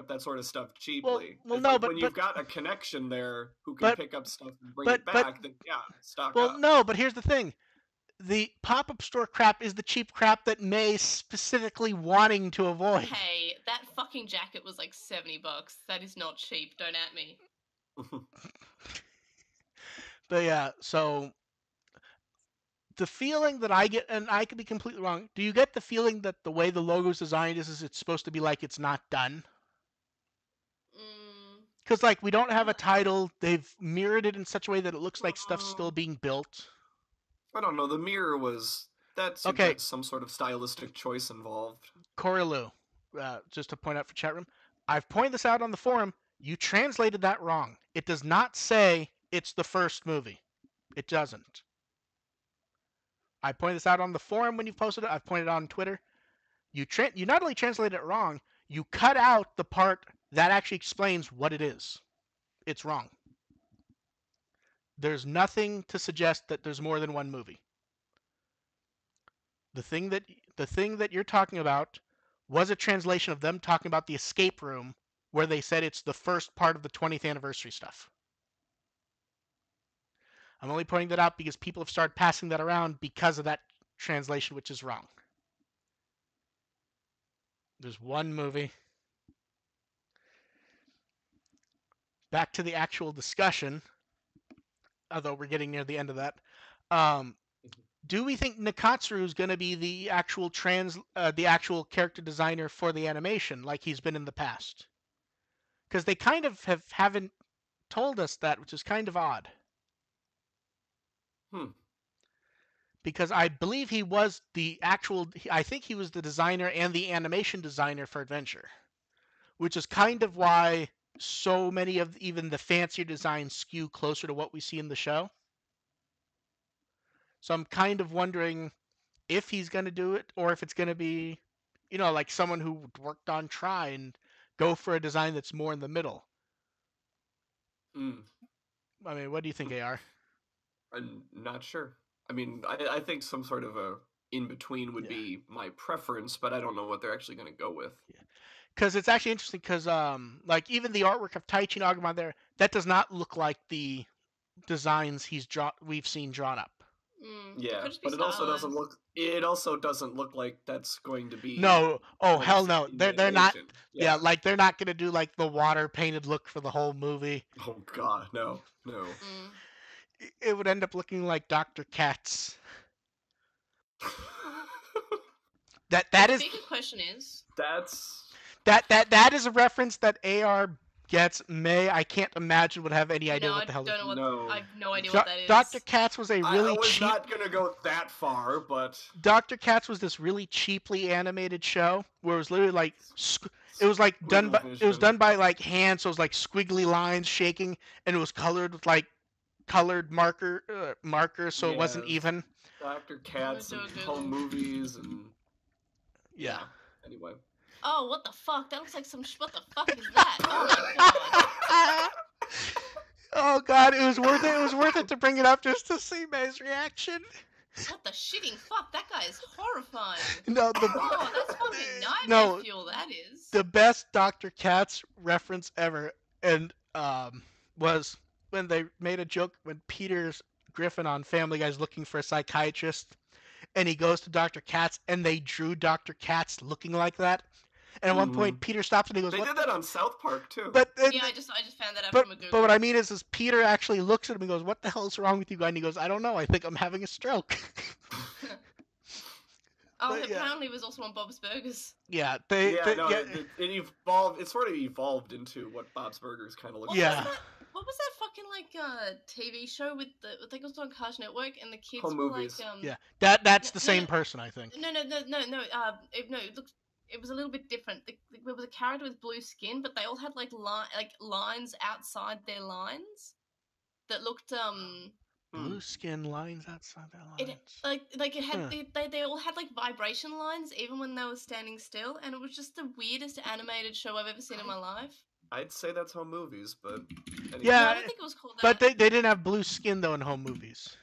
that sort of stuff cheaply. Well, no, but when you've got a connection there who can pick up stuff and bring it back, then stock up. Well, no, but here's the thing. The pop-up store crap is the cheap crap that May's specifically wanting to avoid. Hey, that fucking jacket was like $70. That is not cheap. Don't at me. But yeah, so the feeling that I get, and I could be completely wrong, do you get the feeling that the way the logo's designed is it's supposed to be like it's not done? Because like we don't have a title. They've mirrored it in such a way that it looks like stuff's still being built. I don't know. The mirror had some sort of stylistic choice involved. Corilu, just to point out for chat room, I've pointed this out on the forum. You translated that wrong. It does not say it's the first movie. It doesn't. I pointed this out on the forum when you posted it. I've pointed it out on Twitter. You not only translated it wrong, you cut out the part that actually explains what it is. It's wrong. There's nothing to suggest that there's more than one movie. The thing that you're talking about was a translation of them talking about the escape room, where they said it's the first part of the 20th anniversary stuff. I'm only pointing that out because people have started passing that around because of that translation, which is wrong. There's one movie. Back to the actual discussion, although we're getting near the end of that. Do we think Nakatsuru is going to be the actual character designer for the animation like he's been in the past? Because they kind of haven't told us that, which is kind of odd. Because I believe he was I think he was the designer and the animation designer for Adventure, which is kind of why so many of even the fancier designs skew closer to what we see in the show. So I'm kind of wondering if he's going to do it or if it's going to be, like someone who worked on Try and go for a design that's more in the middle. I mean, what do you think, AR? I'm not sure. I mean, I think some sort of a in-between would be my preference, but I don't know what they're actually going to go with. Because it's actually interesting because, like, even the artwork of Taichi and Agumon there, that does not look like the designs we've seen drawn up. Yeah, but it also doesn't look. It also doesn't look like that's going to be. No, hell no. They're not. Yeah, like they're not going to do like the water painted look for the whole movie. Oh God, no. it would end up looking like Dr. Katz. That The is bigger question is, That's that is a reference that AR gets. I can't imagine would have any idea no, what I the hell. don't know what. no. I have no idea what that is. Dr. Katz was a I really was cheap. not gonna go that far, but Dr. Katz was this really cheaply animated show where it was literally like it was like done by Squiggle it was vision. done by like hand, so it was like squiggly lines shaking, and it was colored with like colored markers, so it wasn't Yes. even. Dr. Katz Do and a home Google. movies and Yeah. Anyway. Oh, what the fuck? That looks like some. What the fuck is that? Oh my god. Oh god, it was worth it. It was worth it to bring it up just to see May's reaction. What the shitting fuck? That guy is horrifying. No, Oh, that's fucking nightmare no, fuel. That is. the best Dr. Katz reference ever, and was when they made a joke when Peter's Griffin on Family Guy's looking for a psychiatrist, and he goes to Dr. Katz, and they drew Dr. Katz looking like that. And at one point, Peter stops and he goes, They "What?" did that on South Park too. But Yeah, I just found that out but from a Google. but what I mean is Peter actually looks at him and goes, "What the hell is wrong with you, guy?" And he goes, "I don't know. I think I'm having a stroke." Oh, But, yeah. apparently it was also on Bob's Burgers. Yeah, it evolved. It sort of evolved into what Bob's Burgers kind of looks Yeah. like. What was that fucking like TV show with the? I think it was on Cartoon Network, and the kids Home were movies. like Yeah, that's the no, same no. person, I think. No. It looked. It was a little bit different. There was a character with blue skin, but they all had like lines outside their lines that looked Blue skin lines outside their lines. it had Huh. they all had like vibration lines even when they were standing still, and it was just the weirdest animated show I've ever seen in my life. I'd say that's Home Movies, but anyway. Yeah, No, I don't think it was called but that. they didn't have blue skin though in home movies.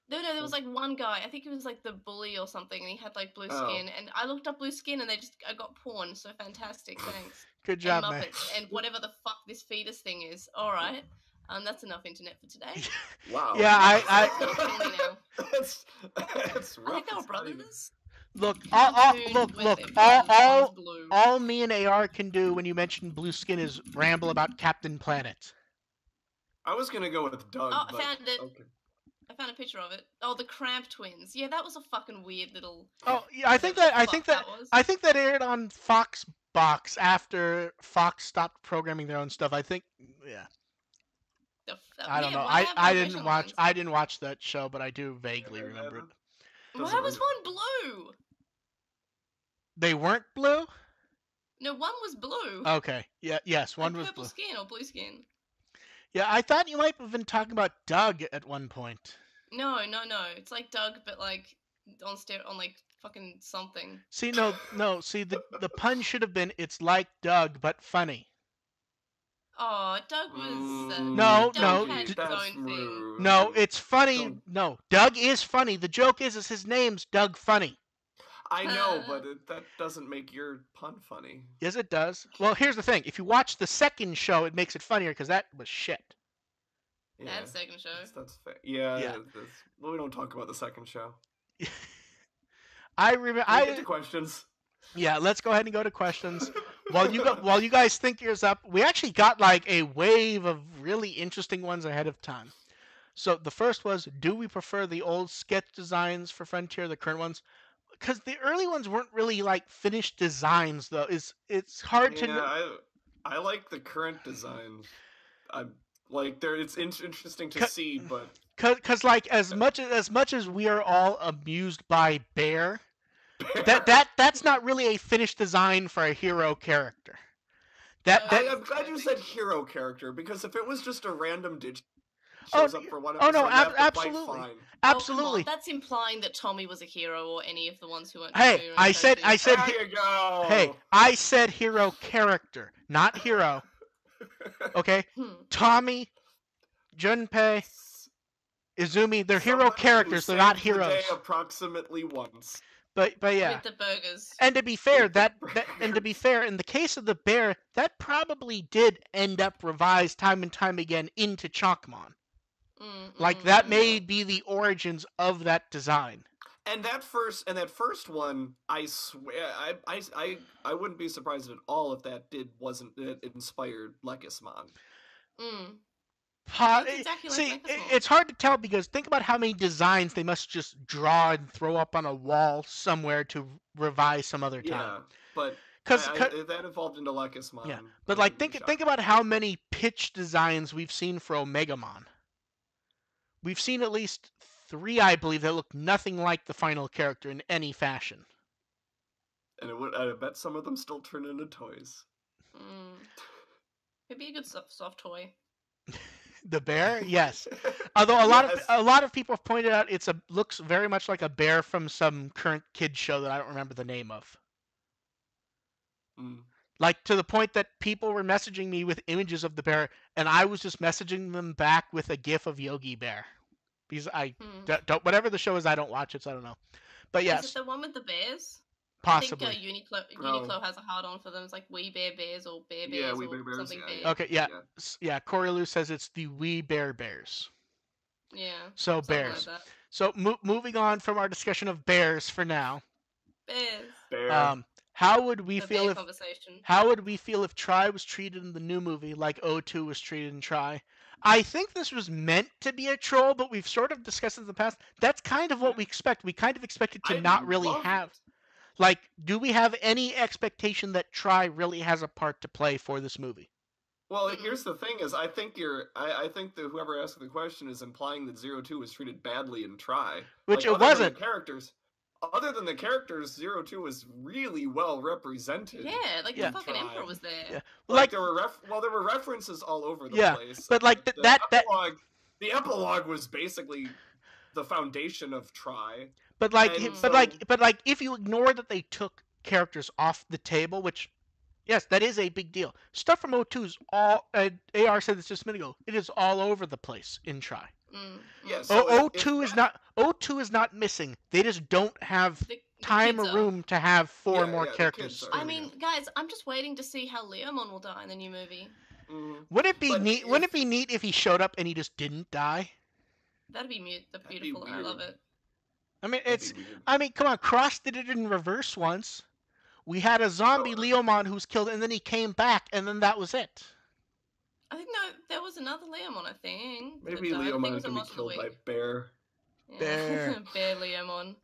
No, there was like one guy. I think he was like the bully or something, and he had like blue Oh. skin. And I looked up blue skin, and I got porn. So fantastic, thanks. Good job, and man. Muppets and whatever the fuck this fetus thing is. All right, that's enough internet for today. Wow. Yeah, I Kill me now. that's I rough. think they were It's not even- brothers. look, Cartoon look, with look. it, one's blue. All me and AR can do when you mention blue skin is ramble about Captain Planet. I was gonna go with Doug. Oh, I but, found it. Okay. I found a picture of it. Oh, the Cramp twins. Yeah, that was a fucking weird little. Oh, yeah, I think that aired on Fox Box after Fox stopped programming their own stuff. I think, yeah. I don't know. I didn't watch that show, but I do vaguely remember it. Why was one blue? They weren't blue? No, one was blue. Okay. Yeah. Yes, one was purple blue. skin or blue skin. Yeah, I thought you might have been talking about Doug at one point. No. It's like Doug, but like on like fucking something. See, no. See, the pun should have been it's like Doug, but funny. Oh, Doug was No, Doug no, had its that's own thing. rude. No, it's funny. Don't- No, Doug is funny. The joke is his name's Doug Funny. I know, but that doesn't make your pun funny. Yes, it does. Well, here's the thing. If you watch the second show, it makes it funnier because that was shit. Yeah, That second show. that's fair. Yeah. Yeah. Well, we don't talk about the second show. I remember. Can we get to questions. Yeah, let's go ahead and go to questions. While you guys think yours up, we actually got like a wave of really interesting ones ahead of time. So the first was, do we prefer the old sketch designs for Frontier, the current ones? Because the early ones weren't really like finished designs, though. It's hard to. Yeah, I like the current designs. I like there. It's interesting to see, but Cause like as much as we are all amused by Bear, that's not really a finished design for a hero character. I'm glad you said hero character, because if it was just a random shows up for one episode, no, they have to fight absolutely. fine. Absolutely. Oh, that's implying that Tommy was a hero or any of the ones who weren't. Hey, I said There you go. Hey, I said hero character, not hero. Okay? Tommy, Junpei, Izumi, they're hero Somebody characters, who they're not saves the day heroes. approximately once. But yeah. With the burgers. And to be fair, With the in the case of the bear, that probably did end up revised time and time again into Chalkmon. Like that may be the origins of that design. And that first one, I swear, I wouldn't be surprised at all if that wasn't it inspired Lekismon. Looks exactly like See, Megasmon. it's hard to tell because think about how many designs they must just draw and throw up on a wall somewhere to revise some other time. Yeah, but Because, if that evolved into yeah, Lekismon, but I like wouldn't be think shocked. about how many pitch designs we've seen for Omegamon. We've seen at least 3, I believe, that look nothing like the final character in any fashion. And I bet some of them still turn into toys. It'd be a good soft toy. The bear, yes. Although Yes. a lot of people have pointed out looks very much like a bear from some current kids show that I don't remember the name of. Mm. Like to the point that people were messaging me with images of the bear, and I was just messaging them back with a GIF of Yogi Bear. Because I don't whatever the show is, I don't watch it, so I don't know. But yes, Is it the one with the bears? possibly. I think Uniqlo has a hard on for them. It's like We Bear Bears or Bear Bears Yeah, or We Bear Bears, something yeah, bear. Okay, yeah. Corey Lou says it's the We Bear Bears. Yeah. So bears. Like so moving on from our discussion of bears for now. Bears. Bear. How would we The feel bear if conversation. How would we feel if Try was treated in the new movie like O2 was treated in Try? I think this was meant to be a troll, but we've sort of discussed in the past. That's kind of what we expect. We kind of expect it to I not really love have. it. Like, do we have any expectation that Try really has a part to play for this movie? Well, here's the thing: is I think that whoever asked the question is implying that 02 was treated badly in Try, Which like, it wasn't. Other than the characters, 02 was really well represented. Yeah, like Yeah. the fucking Emperor was there. Yeah. Like there were references all over the Yeah, place. but like the epilogue was basically the foundation of Try. But like, if you ignore that they took characters off the table, which, yes, that is a big deal. Stuff from O2 is all. AR said this just a minute ago. It is all over the place in Try. Yeah, so O2 is not. O2 is not missing. They just don't have the time or kids room to have 4 more the characters. kids are. I mean, guys, I'm just waiting to see how Leomon will die in the new movie. Wouldn't it be neat? Wouldn't it be neat if he showed up and he just didn't die? That'd be beautiful. I love it. I mean, come on. Cross did it in reverse once. We had a zombie Leomon who was killed, and then he came back, and then that was it. I think no, there was another Leomon. I think maybe Leomon is gonna be killed by Bear. Yeah. Bear. Bear Leomon.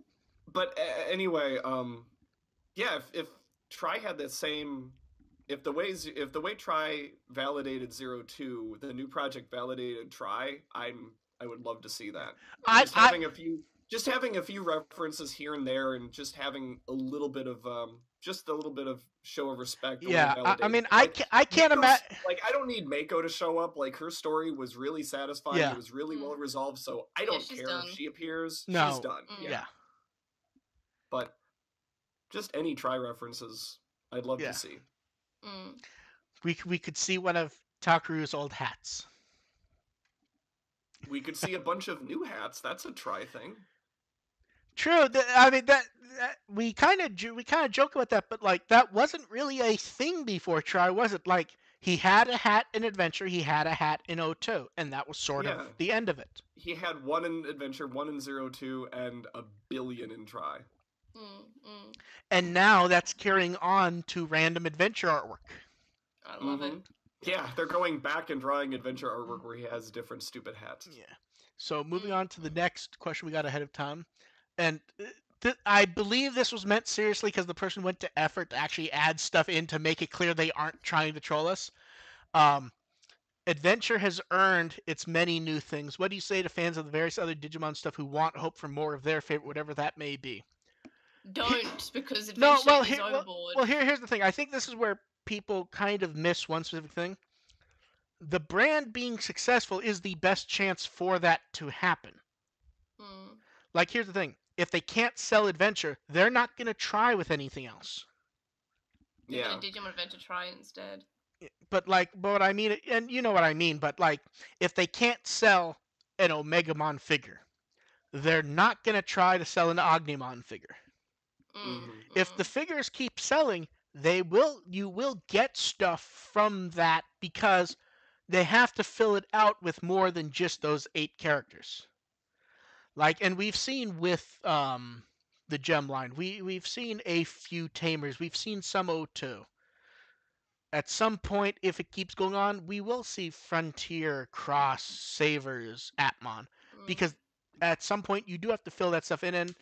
But anyway, yeah, if Try had that same, if the way Try validated 02, the new project validated Try, I would love to see that. Just having a few references here and there, and just having a little bit of show of respect. Yeah, I mean, I can't imagine. Like, I don't need Mako to show up. Like, her story was really satisfying. Yeah. It was really well resolved. So I don't care if she appears. No. She's done. Yeah. But just any Try references, I'd love to see. We could see one of Takuru's old hats. We could see a bunch of new hats. That's a Try thing. True. I mean that we kind of joke about that, but like that wasn't really a thing before Try, was it? Like he had a hat in Adventure, he had a hat in O2, and that was sort of the end of it. He had one in Adventure, one in 02, and a billion in Try. And now that's carrying on to random Adventure artwork. I love it. Yeah, they're going back and drawing Adventure artwork where he has different stupid hats. Yeah. So moving on to the next question we got ahead of time. And I believe this was meant seriously because the person went to effort to actually add stuff in to make it clear they aren't trying to troll us. Adventure has earned its many new things. What do you say to fans of the various other Digimon stuff who hope for more of their favorite, whatever that may be? Don't, because Adventure is overboard. Well, here's the thing. I think this is where people kind of miss one specific thing. The brand being successful is the best chance for that to happen. Like, here's the thing. If they can't sell Adventure, they're not going to try with anything else. They're going to Digimon Adventure try instead. But what I mean, and you know what I mean, but like, if they can't sell an Omegamon figure, they're not going to try to sell an Agumon figure. If the figures keep selling, you will get stuff from that because they have to fill it out with more than just those 8 characters. Like, and we've seen with the gem line, we've seen a few tamers, we've seen some O2. at some point, if it keeps going on, we will see Frontier cross Savers Atmon, because at some point you do have to fill that stuff in, and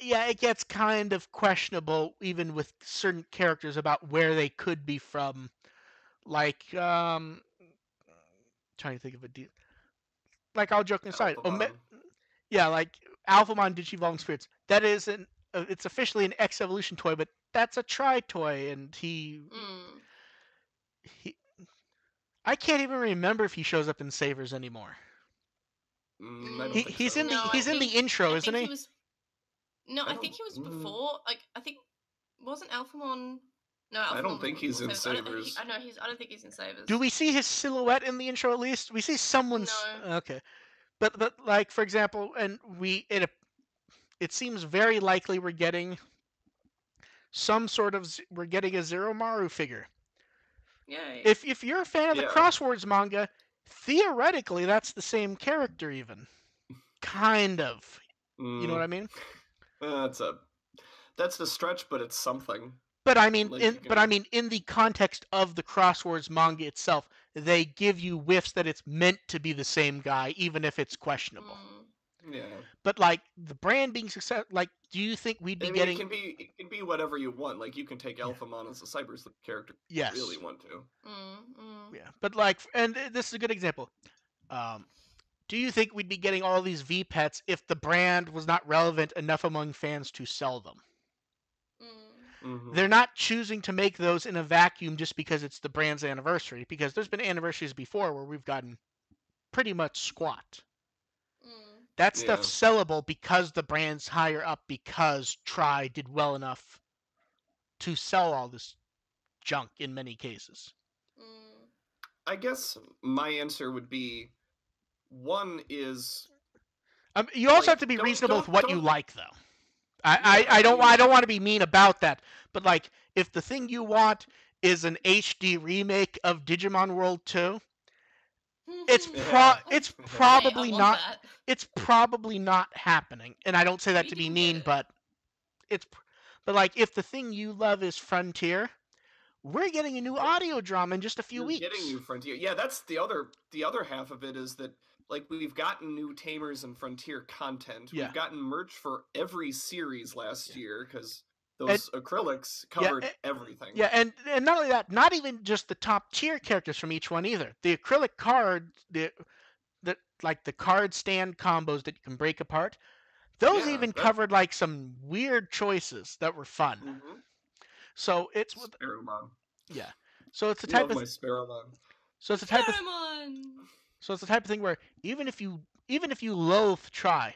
yeah, it gets kind of questionable even with certain characters about where they could be from. Like, trying to think of a deal. Like, all joking aside, Alphamon. yeah, like Alphamon Digivolving Spirits. That is it's officially an X Evolution toy, but that's a Tri toy, and he, I can't even remember if he shows up in Savers anymore. I don't think He's so. in the No, he's in the intro, isn't he? I think he was before. Like, I think wasn't Alphamon. No, Alphamon I don't think he's in Savers. I don't think he's in Savers. Do we see his silhouette in the intro at least? We see someone's. No. Okay, but like, for example, and it seems very likely we're getting we're getting a Zero Maru figure. Yay. If you're a fan of the Yeah. Crosswords manga, theoretically that's the same character even. Kind of. You know what I mean? That's the stretch, but it's something. But I mean, in the context of the Crosswords manga itself, they give you whiffs that it's meant to be the same guy, even if it's questionable. Yeah. But like the brand being success, like, do you think we'd be getting? It can be whatever you want. Like, you can take Alphamon as a Savers character. Yes. If you really want to. Yeah, but like, and this is a good example. Do you think we'd be getting all these VPETs if the brand was not relevant enough among fans to sell them? They're not choosing to make those in a vacuum just because it's the brand's anniversary, because there's been anniversaries before where we've gotten pretty much squat. That stuff's sellable because the brand's higher up, because Tri did well enough to sell all this junk in many cases. I guess my answer would be, one is... you also have to be reasonable with what you like, though. I don't want to be mean about that, but like, if the thing you want is an HD remake of Digimon World 2, it's probably not. It's probably not happening, and I don't say that to be mean, but like, if the thing you love is Frontier, we're getting a new audio drama in just a few weeks. Getting new Frontier. Yeah, that's the other half of it, is that, like, we've gotten new Tamers and Frontier content. Yeah. We've gotten merch for every series last year, because those acrylics covered everything. Yeah, and not only that, not even just the top tier characters from each one either. The acrylic card, the card stand combos that you can break apart, those even covered like some weird choices that were fun. So it's Sparrowmon. Yeah. So it's the type of my Sparrowmon. So it's the type of So it's the type of thing where even if you loathe Tri,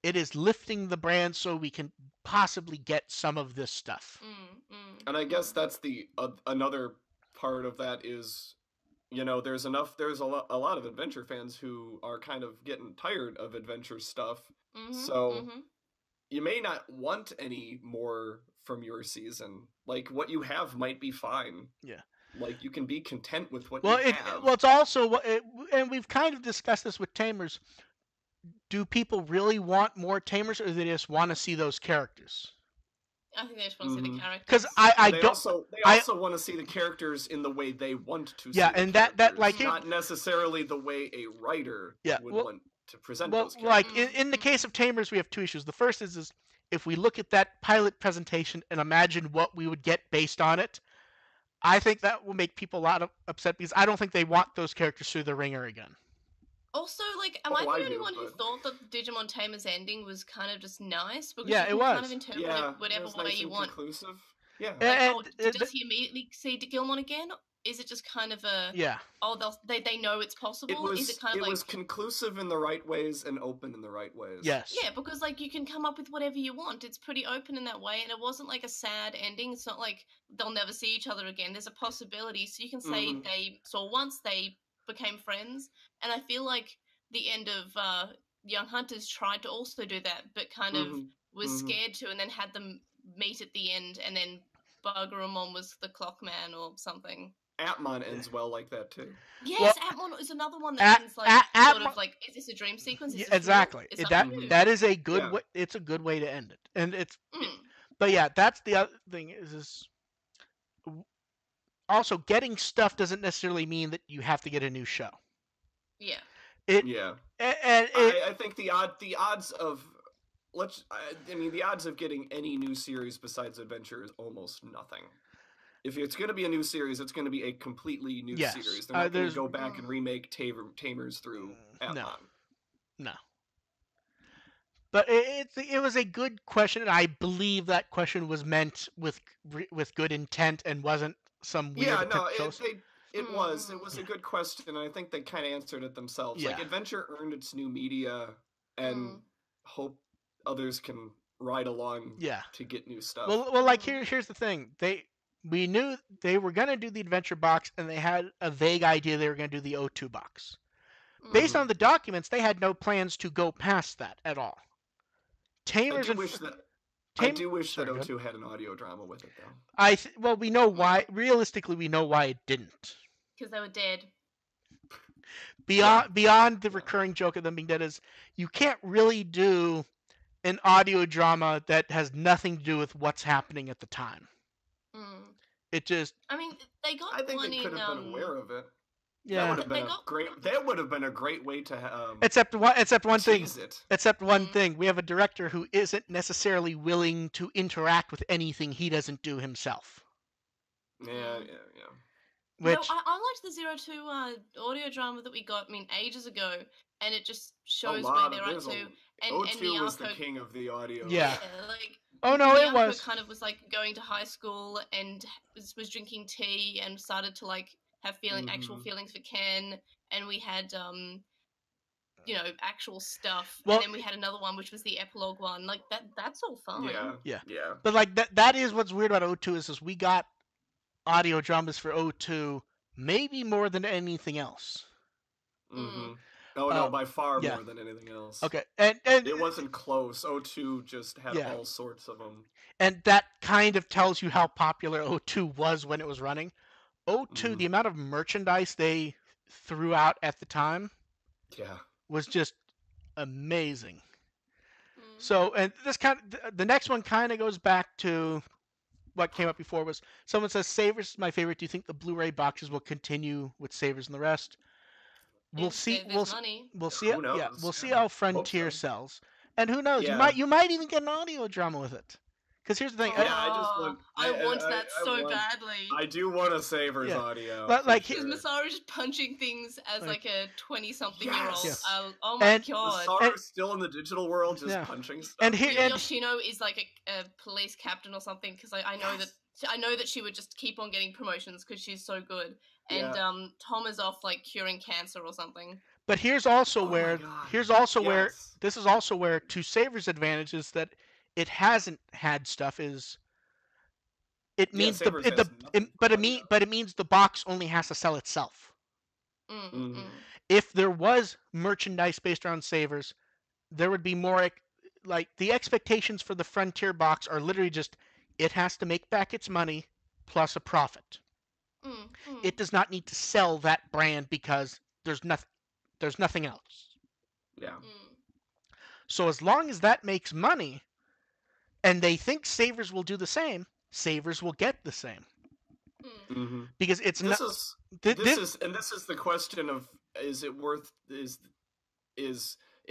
it is lifting the brand so we can possibly get some of this stuff. And I guess that's the another part of that is, there's a lot of adventure fans who are kind of getting tired of adventure stuff. So you may not want any more from your season. Like, what you have might be fine. Yeah. Like, you can be content with what you have. Well, it's also, and we've kind of discussed this with Tamers. Do people really want more Tamers, or do they just want to see those characters? I think they just want to see the characters. Because they also want to see the characters in the way they want to see. Yeah, and that like not necessarily the way a writer would want to present those characters. Like in the case of Tamers, we have two issues. The first is if we look at that pilot presentation and imagine what we would get based on it, I think that will make people a lot upset, because I don't think they want those characters through the ringer again. Also, like, am I the only one who thought that Digimon Tamers ending was kind of just nice? Because it was. kind of interpret it whatever way you want. Conclusive. Yeah. Like, does he immediately see Gilmon again? Is it just kind of a... Yeah. Oh, they know it's possible? Is it kind of it was conclusive in the right ways and open in the right ways. Yes. Yeah, because, like, you can come up with whatever you want. It's pretty open in that way, and it wasn't, like, a sad ending. It's not like they'll never see each other again. There's a possibility. So you can say they saw once, they became friends, and I feel like the end of Young Hunters tried to also do that, but kind of was scared to, and then had them meet at the end, and then Agumon was the Clockman or something. Atmon ends well like that too. Yes, Atmon is another one that ends like sort of like, is this a dream sequence? Is this exactly. That is a good way. It's a good way to end it, and it's. But yeah, that's the other thing is also getting stuff doesn't necessarily mean that you have to get a new show. Yeah. Yeah. And I think the odds of the odds of getting any new series besides Adventure is almost nothing. If it's going to be a new series, it's going to be a completely new Yes. series. They're not going to There's- go back and remake Tamers through Atmon. No. But it was a good question, and I believe that question was meant with good intent and wasn't some weird Yeah, attempt no, to show it was a good question, and I think they kind of answered it themselves. Yeah. Like Adventure earned its new media, and hope others can ride along Yeah. to get new stuff. Well, like here's the thing. We knew they were gonna do the Adventure box, and they had a vague idea they were gonna do the O2 box. Based on the documents, they had no plans to go past that at all. Tamers I do wish that O2 had an audio drama with it, though. Well, we know why. Realistically, we know why it didn't. Because they were dead. Beyond the recurring joke of them being dead is you can't really do an audio drama that has nothing to do with what's happening at the time. It just. I mean, they got. I think they could have been aware of it. Yeah. That would have been a great way to. Except one thing. It. Except one thing. We have a director who isn't necessarily willing to interact with anything he doesn't do himself. Yeah. Which no, I liked the 02 audio drama that we got. I mean, ages ago, and it just shows where they're up to. And O2 was the king of the audio. Yeah. Like. Oh no, it was. Kind of was like going to high school and was drinking tea and started to like have actual feelings for Ken, and we had actual stuff. Well, and then we had another one which was the epilogue one. Like that's all fine. Yeah. But like that is what's weird about O2 is we got audio dramas for O2 maybe more than anything else. Oh no, by far more than anything else. Okay, and it wasn't close. O2 just had all sorts of them. And that kind of tells you how popular O2 was when it was running. O2, the amount of merchandise they threw out at the time, was just amazing. So, and this the next one kind of goes back to what came up before. Was someone says Savers is my favorite. Do you think the Blu-ray boxes will continue with Savers and the rest? We'll see. We'll see. Yeah, we'll see how Frontier sells, and who knows? Yeah. You might even get an audio drama with it. Because here's the thing. I want that so badly. I do want a Savers audio. Like because Masaru's just punching things as like a 20-something-year-old. Yes. Oh my god! Masaru's still in the digital world, just punching stuff. And Yoshino is like a police captain or something. Because I know that she would just keep on getting promotions because she's so good. And Tom is off like curing cancer or something. But here's also where this is also where to Savers' advantage is that it hasn't had stuff is. It means it means the box only has to sell itself. If there was merchandise based around Savers, there would be more like the expectations for the Frontier box are literally just it has to make back its money plus a profit. It does not need to sell that brand because there's nothing else. Yeah. So as long as that makes money, and they think Savers will do the same, Savers will get the same. Because it's this is the question of is it worth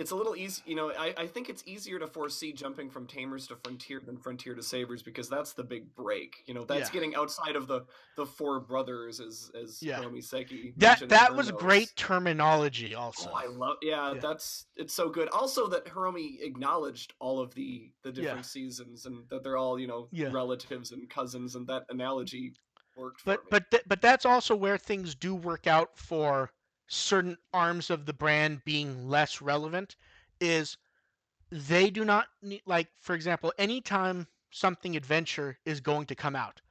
it's a little easy, I think it's easier to foresee jumping from Tamers to Frontier than Frontier to Savers because that's the big break. That's getting outside of the four brothers as Hiromi Seki mentioned. That was great terminology also. Oh, I love it's so good. Also that Hiromi acknowledged all of the different seasons and that they're all, relatives and cousins, and that analogy worked for me. But that's also where things do work out for certain arms of the brand being less relevant is they do not need, like, for example, anytime something Adventure is going to come out,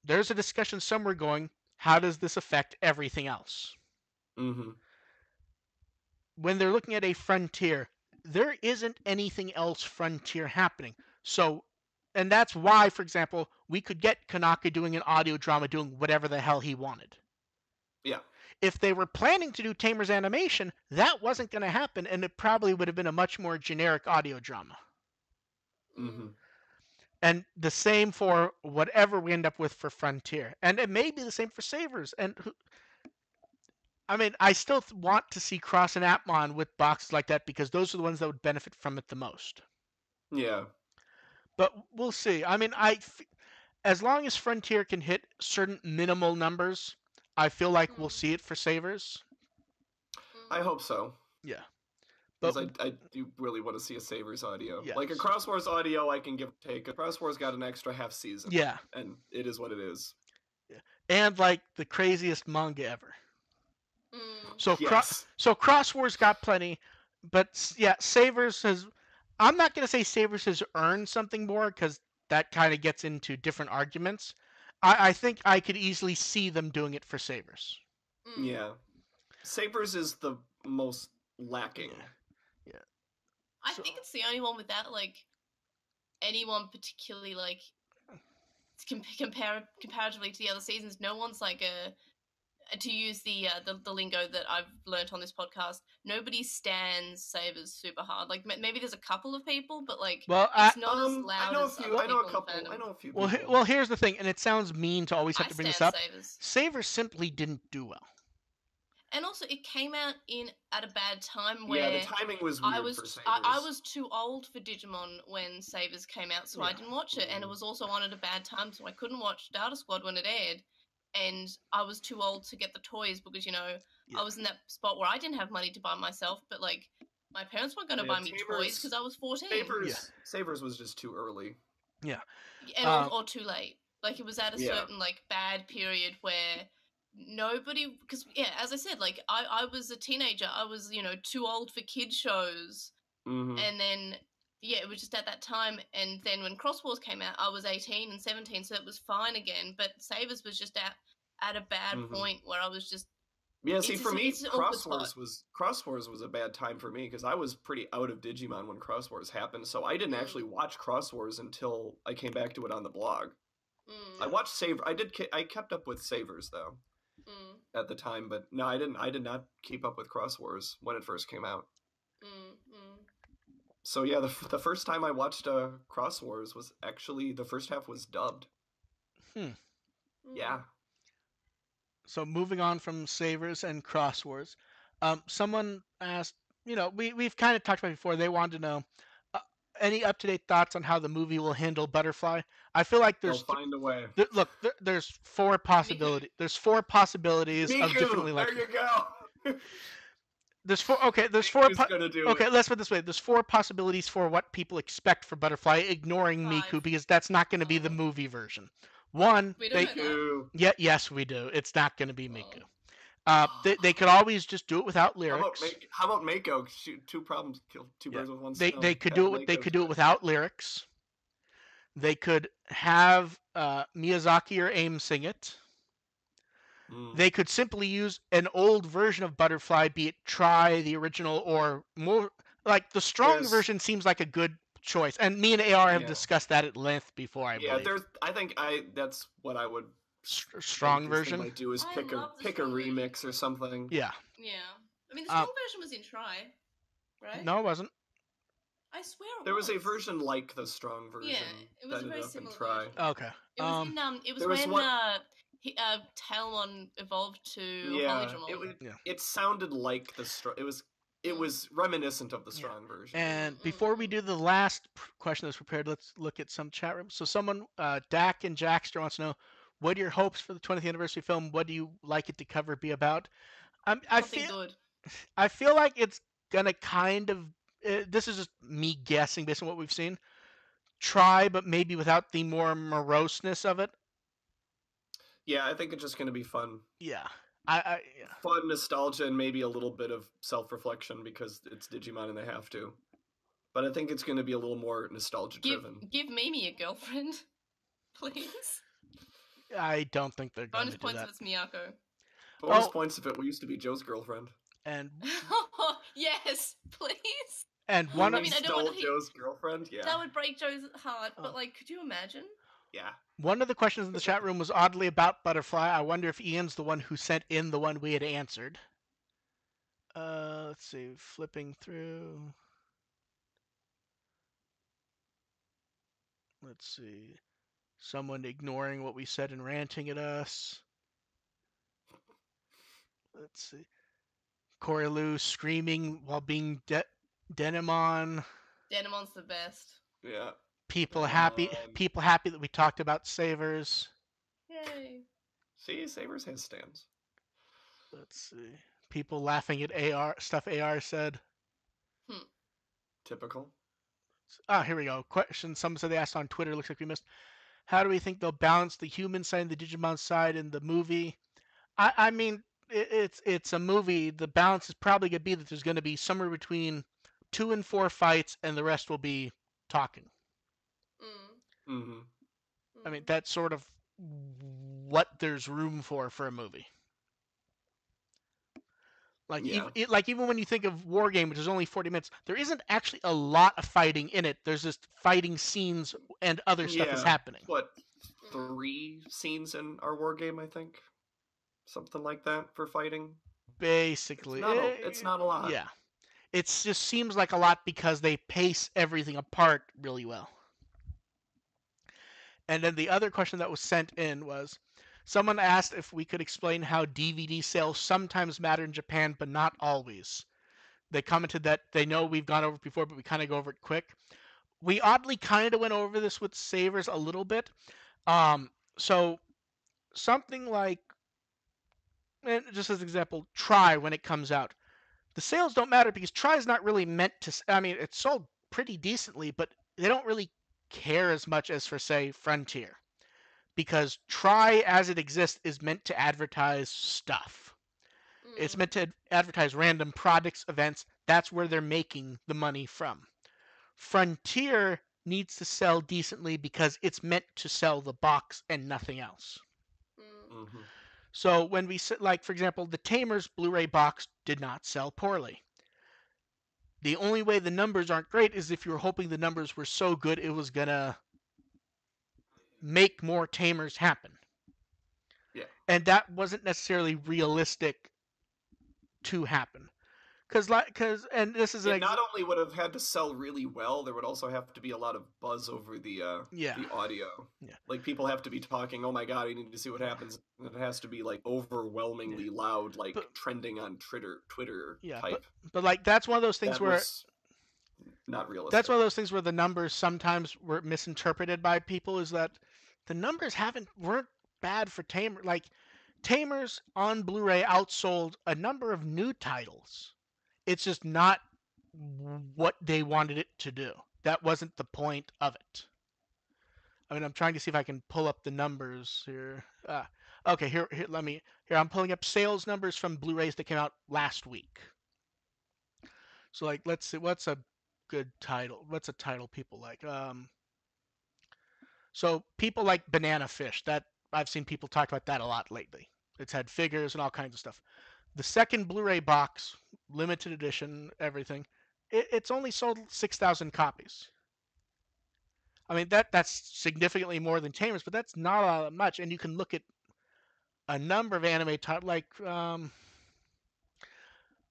there's a discussion somewhere going, how does this affect everything else? When they're looking at a Frontier, there isn't anything else Frontier happening. So, and that's why, for example, we could get Kanaka doing an audio drama doing whatever the hell he wanted. Yeah. If they were planning to do Tamer's animation, that wasn't going to happen, and it probably would have been a much more generic audio drama. And the same for whatever we end up with for Frontier, and it may be the same for Savers. And I mean, I still want to see Cross and Atmon with boxes like that because those are the ones that would benefit from it the most. Yeah. But we'll see. I mean, as long as Frontier can hit certain minimal numbers, I feel like we'll see it for Savers. I hope so. Yeah. Because But I do really want to see a Savers audio. yes. Like a Cross Wars audio, I can give take. A Cross Wars got an extra half season. Yeah. And it is what it is. Yeah. And like the craziest manga ever. So Yes. so Cross Wars got plenty, but yeah, Savers has. I'm not gonna say Savers has earned something more because that kind of gets into different arguments. I think I could easily see them doing it for Savers. Yeah. Savers is the most lacking. Yeah. I think it's the only one without like anyone particularly like comparatively to the other seasons. No one's like to use the lingo that I've learnt on this podcast. Nobody stands Savers super hard. Like maybe there's a couple of people, but like it's not as loud as other I know a people couple. in the fandom. I know a few Well, people. well, here's the thing, and it sounds mean to always have to bring this up. Savers. Savers simply didn't do well. And also, it came out at a bad time where the timing was weird for Savers. I was too old for Digimon when Savers came out, so I didn't watch it. And it was also on at a bad time, so I couldn't watch Data Squad when it aired. And I was too old to get the toys because, I was in that spot where I didn't have money to buy myself, but, like, my parents weren't going to buy me toys because I was 14. Savers was just too early. Yeah. And or too late. Like, it was at a certain, like, bad period where nobody, because as I said, like I was a teenager, I was too old for kid shows, and then it was just at that time. And then when Cross Wars came out, I was 18 and 17, so it was fine again. But Savers was just at a bad point where I was just for me, Cross Wars was a bad time for me because I was pretty out of Digimon when Cross Wars happened, so I didn't actually watch Cross Wars until I came back to it on the blog. I watched I kept up with Savers though. At the time, but no, I did not keep up with Cross Wars when it first came out. So yeah, the first time I watched Cross Wars was actually the first half was dubbed. Yeah. So moving on from Savers and Cross Wars, someone asked, we've kind of talked about it before. They wanted to know any up-to-date thoughts on how the movie will handle Butterfly. I feel like they'll find a way. There's four possibilities. There's four possibilities Miku, of differently there you go. There's four. Okay, there's four. Okay, let's put it this way. There's four possibilities for what people expect for Butterfly, ignoring Miku because that's not going to be the movie version. One, we don't know that. Yes, we do. It's not going to be Miku. They could always just do it without lyrics. How about Mako? Shoot, two problems, kill two birds with one stone. They could do it. They could do it without lyrics. They could have Miyazaki or AIM sing it. They could simply use an old version of Butterfly, be it Try, the original, or more like the strong version seems like a good choice. And me and AR have discussed that at length before. I believe. I think that's what I would. Strong version. Might do is pick a remix or something. Yeah. Yeah. I mean, the strong version was in Try, right? No, it wasn't. I swear there was a version like the strong version. Yeah, it was a very similar Try. Okay. It was when Tailmon evolved to Holydramon. It sounded like the strong. It was reminiscent of the strong version. And before we do the last question that's prepared, let's look at some chat rooms. So someone, Dak and Jackster wants to know, what are your hopes for the 20th anniversary film? What do you like it to cover be about? I feel like it's gonna kind of. This is just me guessing based on what we've seen. Try, but maybe without the more moroseness of it. Yeah, I think it's just gonna be fun. Yeah. Fun, nostalgia, and maybe a little bit of self-reflection because it's Digimon and they have to. But I think it's going to be a little more nostalgia-driven. Give Mimi a girlfriend, please. I don't think they're going to do that. Bonus points if it's Miyako. Bonus points if it used to be Joe's girlfriend. And yes, please. And one of Joe's girlfriend. Yeah, that would break Joe's heart. But could you imagine? Yeah. One of the questions in the chat room was oddly about Butterfly. I wonder if Ian's the one who sent in the one we had answered. Let's see, flipping through. Let's see. Someone ignoring what we said and ranting at us. Let's see. Corey Lou screaming while being Denimon. Denimon's the best. Yeah. People happy. Denimon. People happy that we talked about Savers. Yay. See, Savers has stands. Let's see. People laughing at AR stuff AR said. Typical. Here we go. Question someone said they asked on Twitter. Looks like we missed. How do we think they'll balance the human side and the Digimon side in the movie? I mean, it's a movie. The balance is probably going to be that there's going to be somewhere between 2 and 4 fights, and the rest will be talking. Mm-hmm. I mean, that's sort of what there's room for a movie. Like, Yeah. even when you think of War Game, which is only 40 minutes, there isn't actually a lot of fighting in it. There's just fighting scenes and other stuff is happening. What, 3 scenes in our War Game, I think? Something like that for fighting? Basically. It's not a lot. Yeah. It just seems like a lot because they pace everything apart really well. And then the other question that was sent in was, someone asked if we could explain how DVD sales sometimes matter in Japan, but not always. They commented that they know we've gone over it before, but we kind of go over it quick. We oddly kind of went over this with Savers a little bit. So something like, and just as an example, Try when it comes out. The sales don't matter because Try is not really meant to. I mean, it's sold pretty decently, but they don't really care as much as for, say, Frontier. Because Try as it exists is meant to advertise stuff. It's meant to advertise random products, events. That's where they're making the money from. Frontier needs to sell decently because it's meant to sell the box and nothing else. Mm-hmm. So when we, like, for example, the Tamers Blu-ray box did not sell poorly. The only way the numbers aren't great is if you were hoping the numbers were so good it was going to make more Tamers happen. Yeah. And that wasn't necessarily realistic to happen. And this is it not only would have had to sell really well, there would also have to be a lot of buzz over the audio. Yeah. Like, people have to be talking, oh my god, I need to see what happens. It has to be, like, overwhelmingly loud, like, trending on Twitter type. But like, that's one of those things where not realistic. That's one of those things where the numbers sometimes were misinterpreted by people, is that the numbers weren't bad for Tamer. Like, Tamers on Blu-ray outsold a number of new titles. It's just not what they wanted it to do. That wasn't the point of it. I mean, I'm trying to see if I can pull up the numbers here. Okay, here, I'm pulling up sales numbers from Blu-rays that came out last week. So, like, let's see, what's a good title? What's a title people like? So people like Banana Fish. That I've seen people talk about that a lot lately. It's had figures and all kinds of stuff. The second Blu-ray box, limited edition, everything, it's only sold 6,000 copies. I mean, that's significantly more than Tamers, but that's not all that much. And you can look at a number of anime titles, like,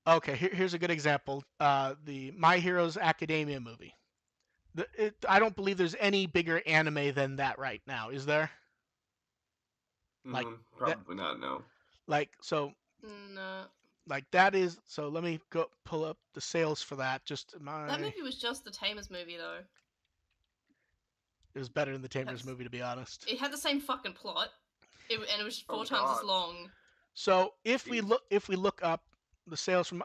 okay, here's a good example. The My Heroes Academia movie. I don't believe there's any bigger anime than that right now, is there? Like, probably not, no. Like, so, no. Like, that is, so let me go pull up the sales for that. That movie was just the Tamers movie, though. It was better than the Tamers movie, to be honest. It had the same fucking plot, and it was 4 times as long. So if we look up the sales from,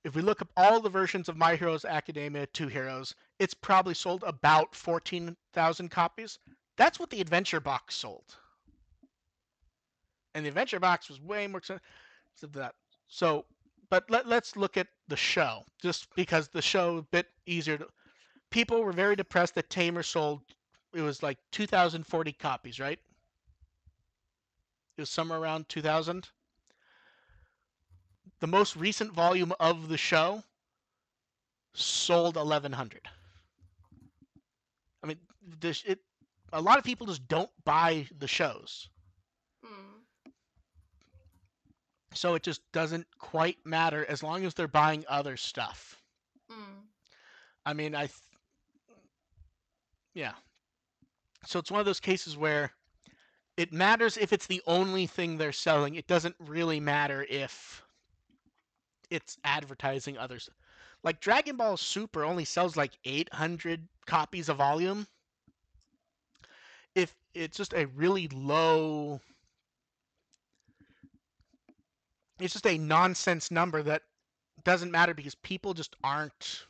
if we look up all the versions of My Heroes Academia 2 Heroes, it's probably sold about 14,000 copies. That's what the Adventure box sold. And the Adventure box was way more expensive than that. So, but let's look at the show, just because the show a bit easier to. People were very depressed that Tamer sold. It was like 2,040 copies, right? It was somewhere around 2,000. The most recent volume of the show sold 1,100. I mean, a lot of people just don't buy the shows. So it just doesn't quite matter as long as they're buying other stuff. I mean, yeah. So it's one of those cases where it matters if it's the only thing they're selling. It doesn't really matter if it's advertising others. Like Dragon Ball Super only sells like 800 copies a volume. If it's just a really low, it's just a nonsense number that doesn't matter because people just aren't.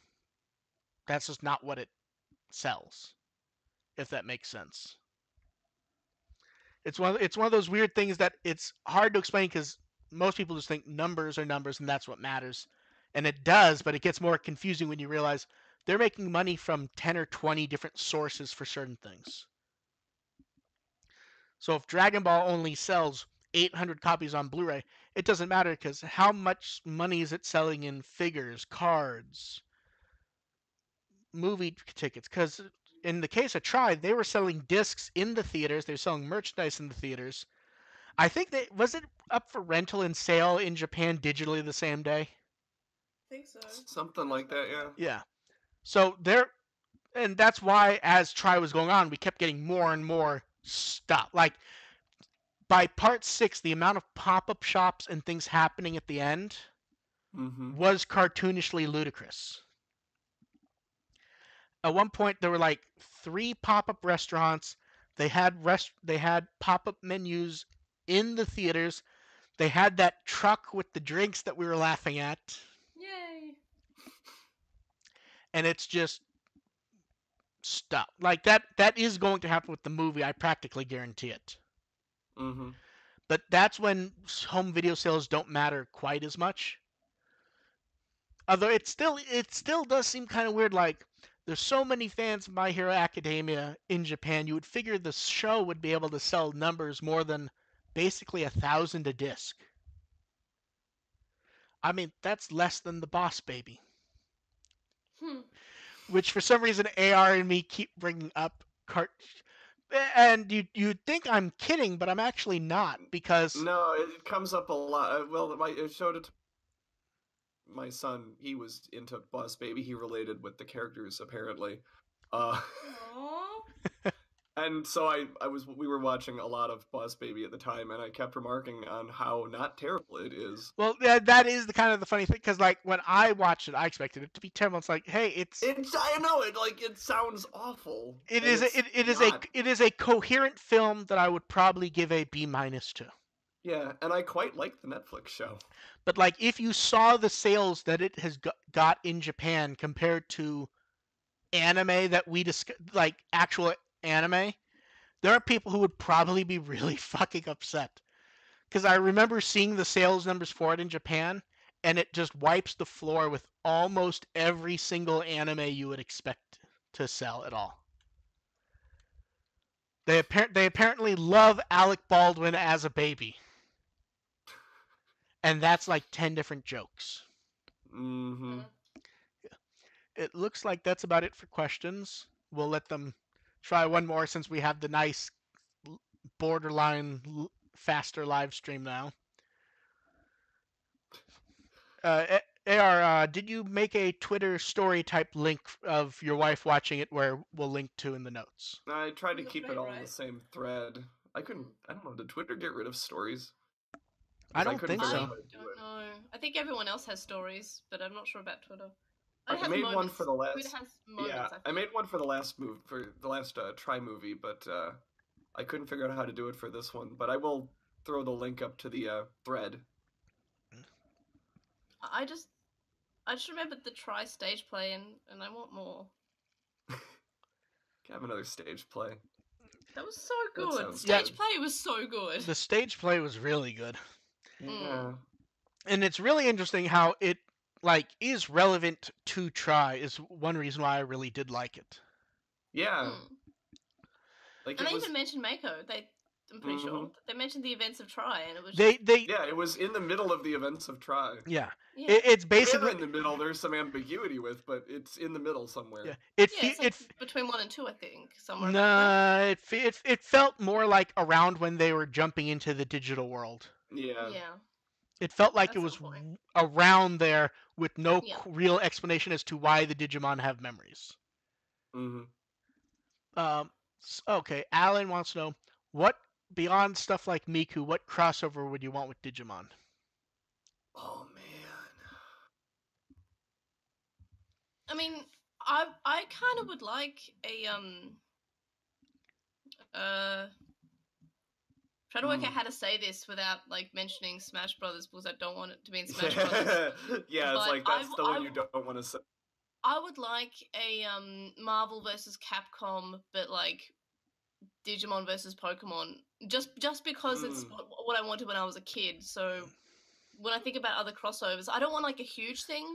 That's just not what it sells. If that makes sense. It's one of those weird things that it's hard to explain because most people just think numbers are numbers and that's what matters, and it does, but it gets more confusing when you realize they're making money from 10 or 20 different sources for certain things. So if Dragon Ball only sells 800 copies on Blu-ray, it doesn't matter because how much money is it selling in figures, cards, movie tickets? Because in the case of Try, they were selling discs in the theaters, they were selling merchandise in the theaters. I think that was it up for rental and sale in Japan digitally the same day. I think so. Something like that, yeah. Yeah. So there, and that's why as Try was going on, we kept getting more and more stuff. Like by part 6, the amount of pop-up shops and things happening at the end was cartoonishly ludicrous. At one point, there were like 3 pop-up restaurants. They had pop-up menus in the theaters. They had that truck with the drinks that we were laughing at. Yay! And it's just stuff like that is going to happen with the movie. I practically guarantee it. But that's when home video sales don't matter quite as much. Although it still does seem kind of weird. Like there's so many fans of My Hero Academia in Japan, you would figure the show would be able to sell numbers more than basically 1,000 a disc. I mean, that's less than The Boss Baby. Which for some reason AR and me keep bringing up and you'd think I'm kidding, but I'm actually not, because no, it comes up a lot. Well, I showed it to my son. He was into Boss Baby. He related with the characters apparently. And so we were watching a lot of Boss Baby at the time, and I kept remarking on how not terrible it is. Well, that is the kind of the funny thing, because like when I watched it, I expected it to be terrible. It's like, hey, I know it sounds awful. It is a coherent film that I would probably give a B- to. Yeah, and I quite like the Netflix show. But like, if you saw the sales that it has got in Japan compared to anime that we like actual anime, there are people who would probably be really fucking upset. Because I remember seeing the sales numbers for it in Japan, and it just wipes the floor with almost every single anime you would expect to sell at all. They apparently love Alec Baldwin as a baby. And that's like 10 different jokes. It looks like that's about it for questions. We'll let them try one more since we have the nice borderline faster live stream now. AR, did you make a Twitter story type link of your wife watching it where we'll link to in the notes? I tried to keep it all in the same thread. I don't know, did Twitter get rid of stories? I don't think so. I don't know. I think everyone else has stories, but I'm not sure about Twitter. I made one for the last. I made one for the last move for the last Try movie, but I couldn't figure out how to do it for this one. But I will throw the link up to the thread. I just remembered the Try stage play, and I want more. Have another stage play. That was so good. Stage play was so good. The stage play was really good. Yeah. And it's really interesting how it like is relevant to Try is one reason why I really did like it. Yeah. Like and they even mentioned Mako. I'm pretty sure they mentioned the events of Try, and it was it was in the middle of the events of Try. Yeah. It's basically in the middle. There's some ambiguity with, but it's in the middle somewhere. Yeah, it's between 1 and 2, I think. Somewhere. Nah, it felt more like around when they were jumping into the digital world. Yeah. It felt like it was around there with no real explanation as to why the Digimon have memories. Okay, Alan wants to know what beyond stuff like Miku, what crossover would you want with Digimon? Oh man. I mean, I kind of would like a uh trying to work out how to say this without like mentioning Smash Brothers because I don't want it to be in Smash Brothers. Yeah, it's But like that's the one you don't want to say. I would like a Marvel versus Capcom, but like Digimon versus Pokemon, just because it's what I wanted when I was a kid. So when I think about other crossovers, I don't want like a huge thing,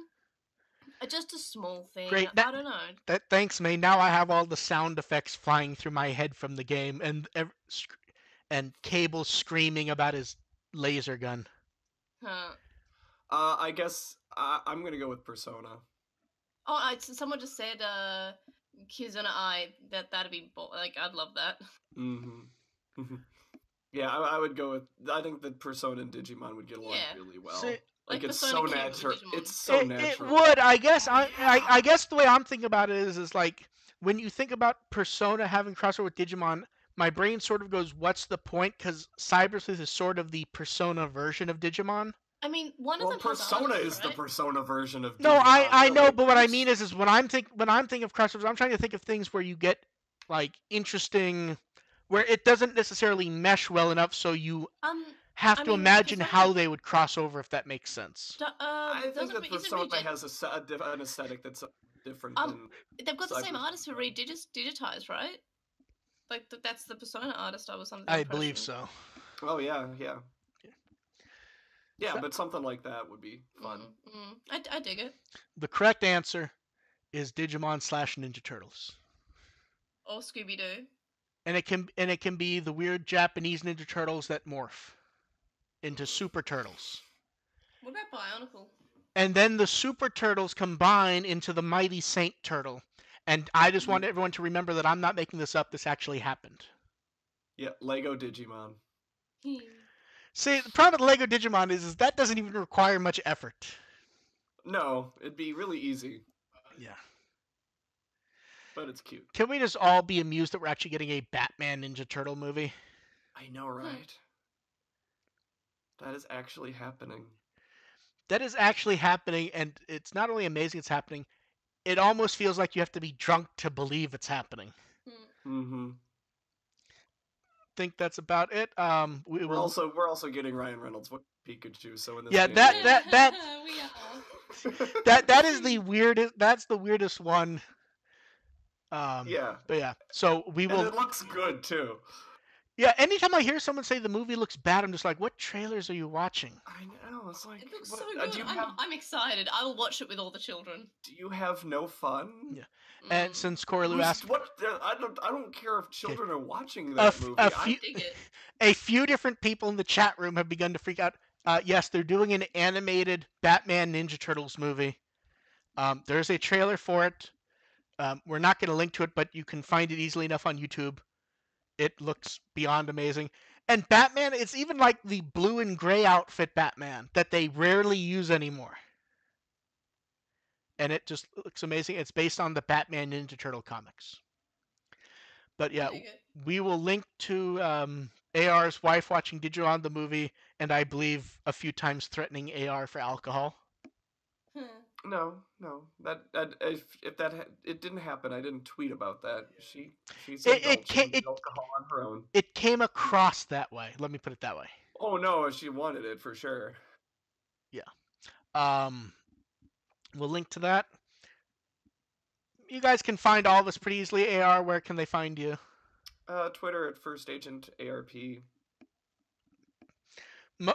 just a small thing. Great. I don't know. Thanks, May. Now I have all the sound effects flying through my head from the game, and Cable screaming about his laser gun. Huh. I guess I'm gonna go with Persona. Oh, someone just said Kizuna Eye. That'd be like I'd love that. Mm-hmm. Yeah, I would go with. I think that Persona and Digimon would get along really well. See, like it's Persona so Q natural. with Digimon. It's so it natural. would, I guess. Oh, yeah. I guess the way I'm thinking about it is like when you think about Persona having crossover with Digimon, my brain sort of goes, "What's the point?" Because Cyber Sleuth is sort of the Persona version of Digimon. I mean, one of Well, them Persona has artists, is right? the Persona version of Digimon. No, I really. know, but what I mean is when I'm thinking of crossovers, I'm trying to think of things where you get like interesting, where it doesn't necessarily mesh well enough, so you have to imagine Persona, how they would cross over, if that makes sense. I think that Persona has an aesthetic that's different than. They've got the same Cyber's artist who digitized, right? Like that's the Persona artist. I was under the I impression. believe so. Oh yeah. Yeah, but something like that would be fun. I dig it. The correct answer is Digimon / Ninja Turtles. Or Scooby Doo. And it can be the weird Japanese Ninja Turtles that morph into Super Turtles. What about Bionicle? And then the Super Turtles combine into the Mighty Saint Turtle. And I just want everyone to remember that I'm not making this up. This actually happened. Yeah, Lego Digimon. See, the problem with Lego Digimon is that doesn't even require much effort. No, it'd be really easy. Yeah. But it's cute. Can we just all be amused that we're actually getting a Batman Ninja Turtle movie? I know, right? That is actually happening. That is actually happening, and it's not only amazing it's happening, it almost feels like you have to be drunk to believe it's happening. Mm-hmm. Think that's about it. We're also getting Ryan Reynolds with Pikachu, so in this yeah, game, that is the weirdest. That's the weirdest one. Yeah. But yeah, so we will. And it looks good too. Yeah, anytime I hear someone say the movie looks bad, I'm just like, what trailers are you watching? I know, it's like... It looks so good. I'm excited. I will watch it with all the children. Do you have no fun? Yeah. And since Corey Lou asked... I don't care if children are watching that movie. I dig it. A few different people in the chat room have begun to freak out. Yes, they're doing an animated Batman Ninja Turtles movie. There's a trailer for it. We're not going to link to it, but you can find it easily enough on YouTube. It looks beyond amazing. And Batman, it's even like the blue and gray outfit Batman that they rarely use anymore. And it just looks amazing. It's based on the Batman Ninja Turtle comics. But yeah, we will link to AR's wife watching Digimon the movie, and I believe a few times threatening AR for alcohol. No. That if that it didn't happen, I didn't tweet about that. She's alcohol on her own. It came across that way. Let me put it that way. Oh no, she wanted it for sure. Yeah. We'll link to that. You guys can find all of us pretty easily. AR, where can they find you? Twitter at First Agent ARP.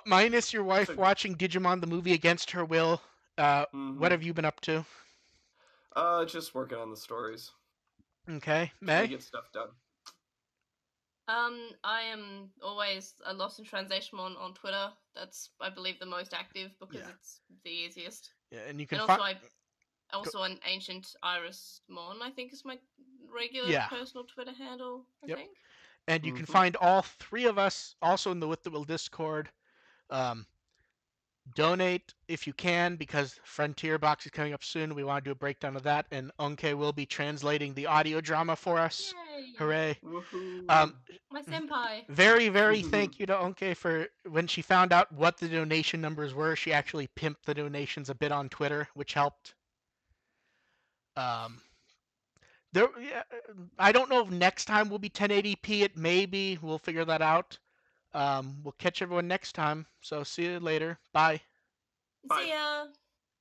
Minus your wife watching Digimon the movie against her will. What have you been up to? Just working on the stories. Okay, May? Trying to get stuff done. I am always a Lost in Translation on Twitter. That's, I believe, the most active because it's the easiest. Yeah, and you can also an Ancient Iris Mon, I think, is my regular personal Twitter handle, I think. And you can find all three of us also in the With the Will Discord. Donate if you can, because Frontier Box is coming up soon. We want to do a breakdown of that, and Unke will be translating the audio drama for us. Yay! Hooray! Woohoo! My senpai. Very, very thank you to Onke for when she found out what the donation numbers were. She actually pimped the donations a bit on Twitter, which helped. Um, yeah, I don't know if next time will be 1080p. It may be. We'll figure that out. We'll catch everyone next time. So see you later. Bye. Bye. See ya.